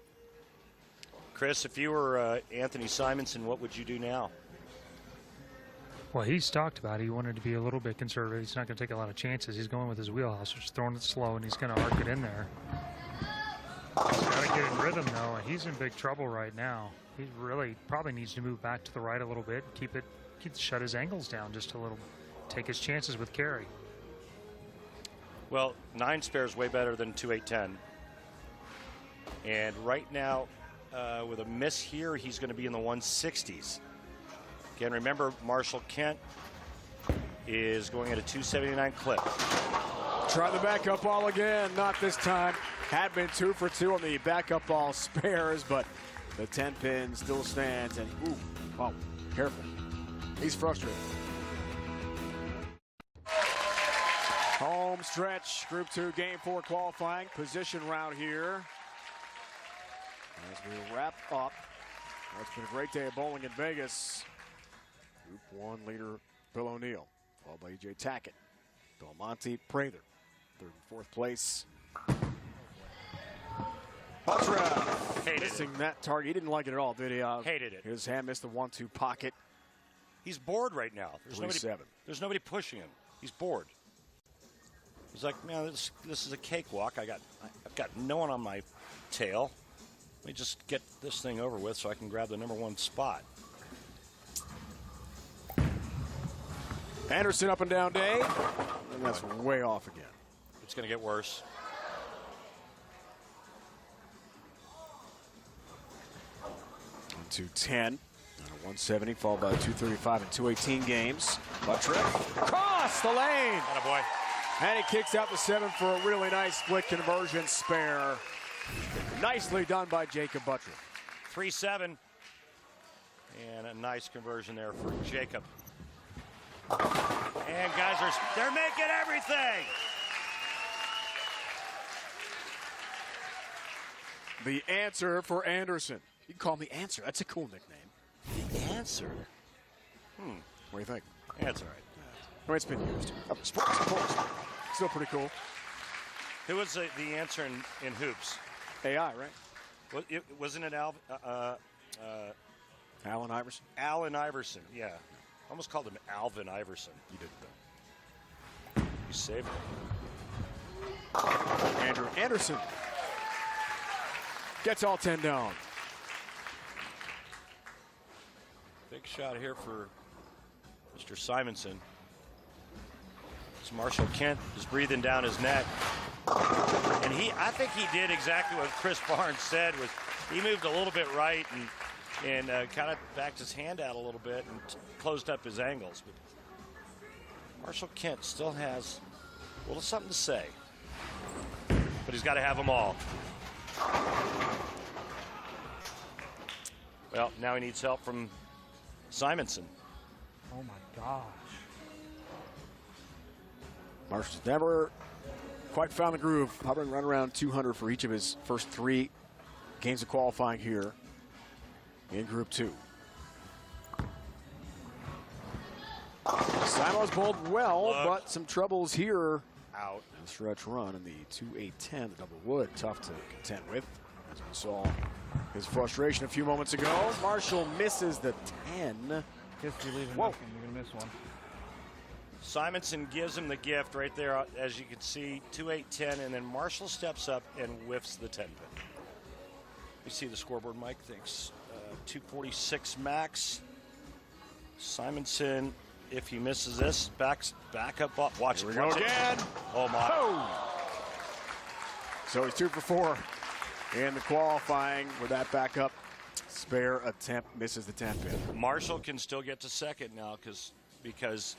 Chris, if you were Anthony Simonson, what would you do now? Well, he's talked about he wanted to be a little bit conservative. He's not going to take a lot of chances. He's going with his wheelhouse, just throwing it slow, and he's going to arc it in there. He's got to get in rhythm, though, and he's in big trouble right now. He really probably needs to move back to the right a little bit, shut his angles down just a little, take his chances with carry. Well, 9 spare is way better than 2-8-10. And right now, with a miss here, he's going to be in the 160s. Again, remember, Marshall Kent is going at a 279 clip. Try the backup ball again, not this time. Had been 2 for 2 on the backup ball spares, but the 10 pin still stands. And ooh, oh, careful. He's frustrated. Home stretch, Group 2, Game 4 qualifying. Position round here. As we wrap up, it's been a great day of bowling in Vegas. Group 1 leader Bill O'Neill, followed by E.J. Tackett, Belmonte, Prather, 3rd and 4th place. Buttriff missing that target. He didn't like it at all, did he? Hated it. His hand missed the 1-2 pocket. He's bored right now. There's nobody pushing him. He's bored. He's like, man, this is a cakewalk. I've got no one on my tail. Let me just get this thing over with so I can grab the #1 spot. Anderson up and down day, and that's way off again. It's going to get worse. On 210 and a 170, followed by 235 and 218 games. Buttriff across the lane. Attaboy. And he kicks out the 7 for a really nice split conversion spare. Nicely done by Jacob Buttriff. 3-7. And a nice conversion there for Jacob. And guys, they're making everything. The answer for Anderson. You can call him the answer. That's a cool nickname. The answer. What do you think? That's all right. I mean, it's been used. Sports, of course. Still pretty cool. Who was the answer in hoops? AI, right? Wasn't it Allen Iverson? Allen Iverson, yeah. Almost called him Alvin Iverson. You did, though. You saved it. Andrew Anderson gets all 10 down. Big shot here for Mr. Simonson. As Marshall Kent is breathing down his neck. And I think he did exactly what Chris Barnes said. Was he moved a little bit right and kind of backed his hand out a little bit and closed up his angles. But Marshall Kent still has a little something to say. But he's got to have them all. Well, now he needs help from Simonson. Oh my gosh. Marshall's never quite found the groove, hovering right around 200 for each of his first 3 games of qualifying here in Group 2. Simo's bowled well, but some troubles here. Out. The stretch run in the 2-8-10, the double wood, tough to contend with. As we saw his frustration a few moments ago. Marshall misses the 10. Guess you're leaving Whoa. nothing. You're going to miss one. Simonson gives him the gift right there, as you can see, 2-8-10, and then Marshall steps up and whiffs the 10 pin. You see the scoreboard, Mike, thanks. 246 max. Simonson, if he misses this, back up. Watch Here it. we go Watch again. It. Oh, my. Oh. So he's 2 for 4 in the qualifying with that backup spare attempt. Misses the 10 pin. Marshall can still get to second now because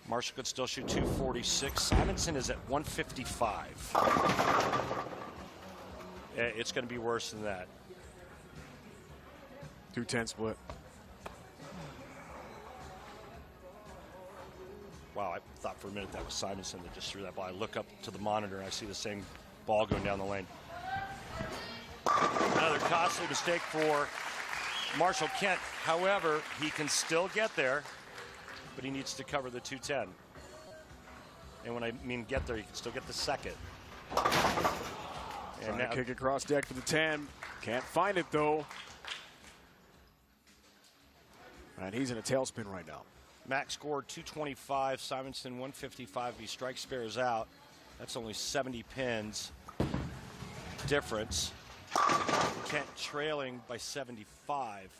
Marshall could still shoot 246. Simonson is at 155. It's going to be worse than that. 2-10 split. Wow, I thought for a minute that was Simonson that just threw that ball. I look up to the monitor and I see the same ball going down the lane. Another costly mistake for Marshall Kent. However, he can still get there, but he needs to cover the 210. And when I mean get there, he can still get the second. And Trying now, to kick across deck for the 10. Can't find it, though. And he's in a tailspin right now. Max scored 225, Simonson 155. If he strikes spares out, that's only 70 pins difference. Kent trailing by 75.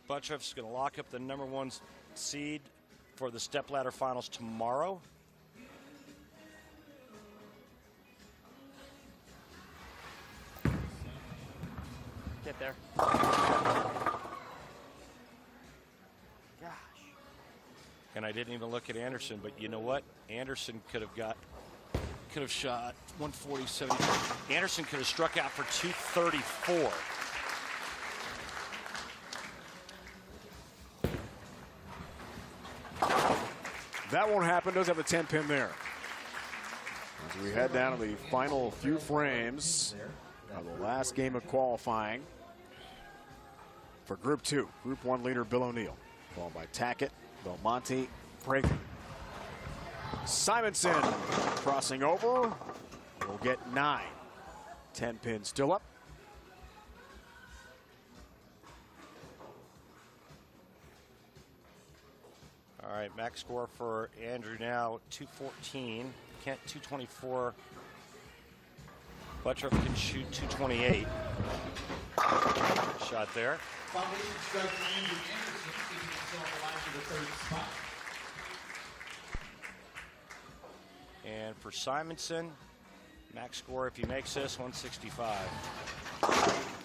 Buttroff's going to lock up the #1 seed for the stepladder finals tomorrow. Get there. And I didn't even look at Anderson, but you know what? Anderson could have shot 147. Anderson could have struck out for 234. That won't happen. Does have a 10 pin there. As we head down to the final few frames of the last game of qualifying for Group 2. Group 1 leader Bill O'Neill, followed by Tackett, Belmonte, Prather. Simonson crossing over. Will get 9. 10 pin still up. All right, max score for Andrew now 214. Kent 224. Buttroff can shoot 228. Shot there. And for Simonson, max score if he makes this 165.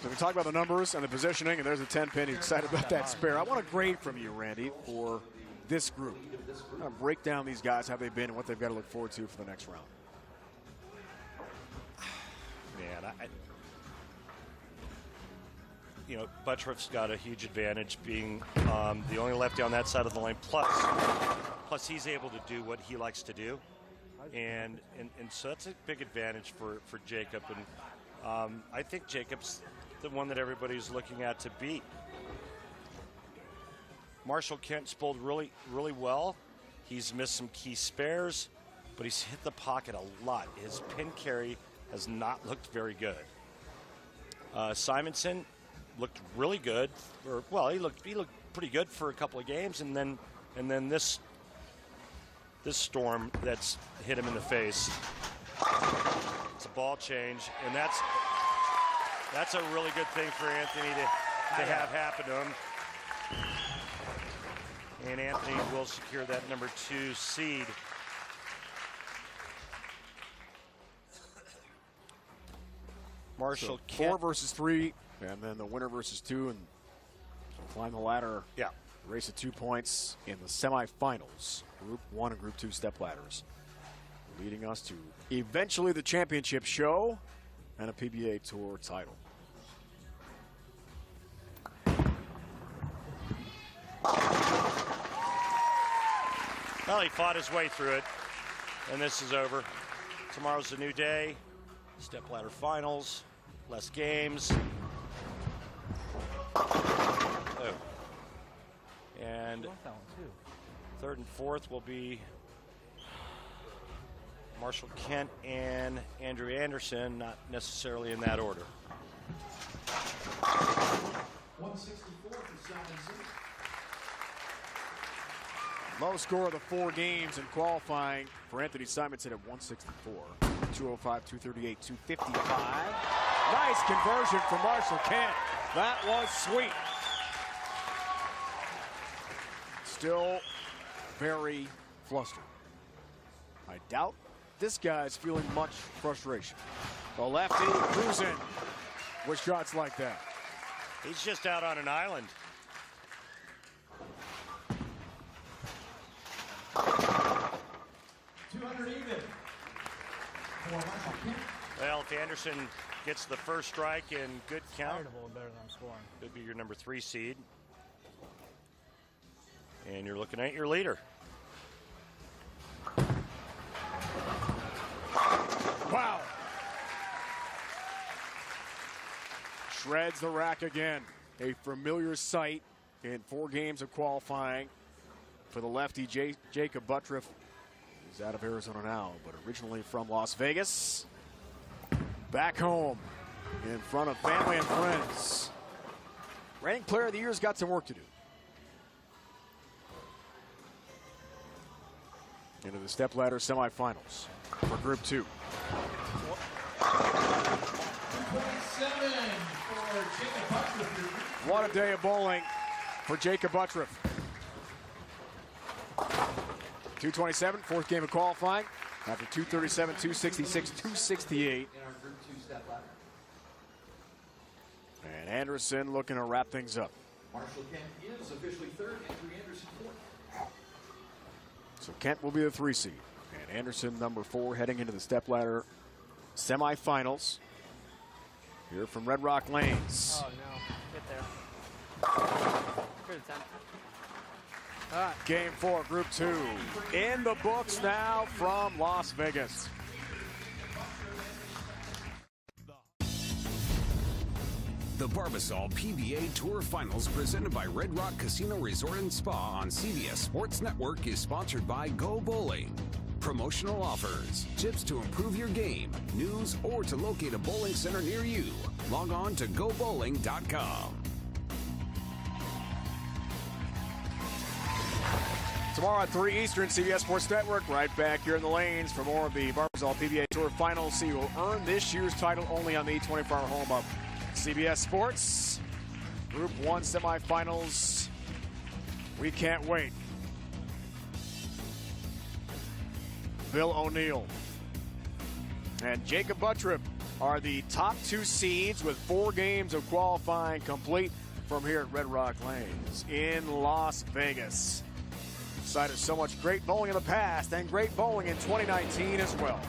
So we talk about the numbers and the positioning, and there's a 10 pin. He's excited about that spare. I want a grade from you, Randy, for this group. I'm going to break down these guys, how they've been, and what they've got to look forward to for the next round. Man, you know, Buttroff's got a huge advantage being the only lefty on that side of the lane. Plus he's able to do what he likes to do. And so that's a big advantage for Jacob. And I think Jacob's the one that everybody's looking at to beat. Marshall Kent's bowled really, really well. He's missed some key spares, but he's hit the pocket a lot. His pin carry has not looked very good. Simonson looked really good. He looked pretty good for a couple of games, and then this storm that's hit him in the face. It's a ball change, and that's a really good thing for Anthony to have happen to him. And Anthony will secure that #2 seed. Marshall So 4 versus 3, and then the winner versus 2, and climb the ladder. Yeah. Race of 2 points in the semifinals. Group 1 and Group 2 step ladders. leading us to eventually the championship show and a PBA Tour title. Well, he fought his way through it, and this is over. Tomorrow's a new day. Stepladder finals, less games. Oh. And third and fourth will be Marshall Kent and Andrew Anderson, not necessarily in that order. 164 for Simonson. Low score of the 4 games in qualifying for Anthony Simonson at 164. 205, 238, 255. Nice conversion for Marshall Kent. That was sweet. Still very flustered. I doubt this guy's feeling much frustration. The lefty cruising with shots like that. He's just out on an island. Well, if Anderson gets the first strike in good count, could be your number 3 seed. And you're looking at your leader. Wow. Shreds the rack again. A familiar sight in 4 games of qualifying for the lefty Jacob Buttriff. He's out of Arizona now, but originally from Las Vegas. Back home in front of family and friends. Reigning Player of the Year's got some work to do. Into the stepladder semifinals for Group 2. What a day of bowling for Jacob Buttriff. 227, 4th game of qualifying. After 237, 266, 268. And Anderson looking to wrap things up. Marshall Kent is officially 3rd, Andrew Anderson 4th. So Kent will be the 3 seed. And Anderson, number 4, heading into the stepladder semifinals. Here from Red Rock Lanes. Oh, no. Get there. Good attempt. Game 4, Group 2. In the books now from Las Vegas. The Barbasol PBA Tour Finals presented by Red Rock Casino Resort and Spa on CBS Sports Network is sponsored by Go Bowling. Promotional offers, tips to improve your game, news, or to locate a bowling center near you. Log on to gobowling.com. Tomorrow at 3 Eastern, CBS Sports Network, right back here in the lanes for more of the Barbasol PBA Tour Finals. So you will earn this year's title only on the 24-hour home of CBS Sports. Group 1 semifinals. We can't wait. Bill O'Neill and Jacob Buttriff are the top 2 seeds with 4 games of qualifying complete from here at Red Rock Lanes in Las Vegas. Site of so much great bowling in the past and great bowling in 2019 as well.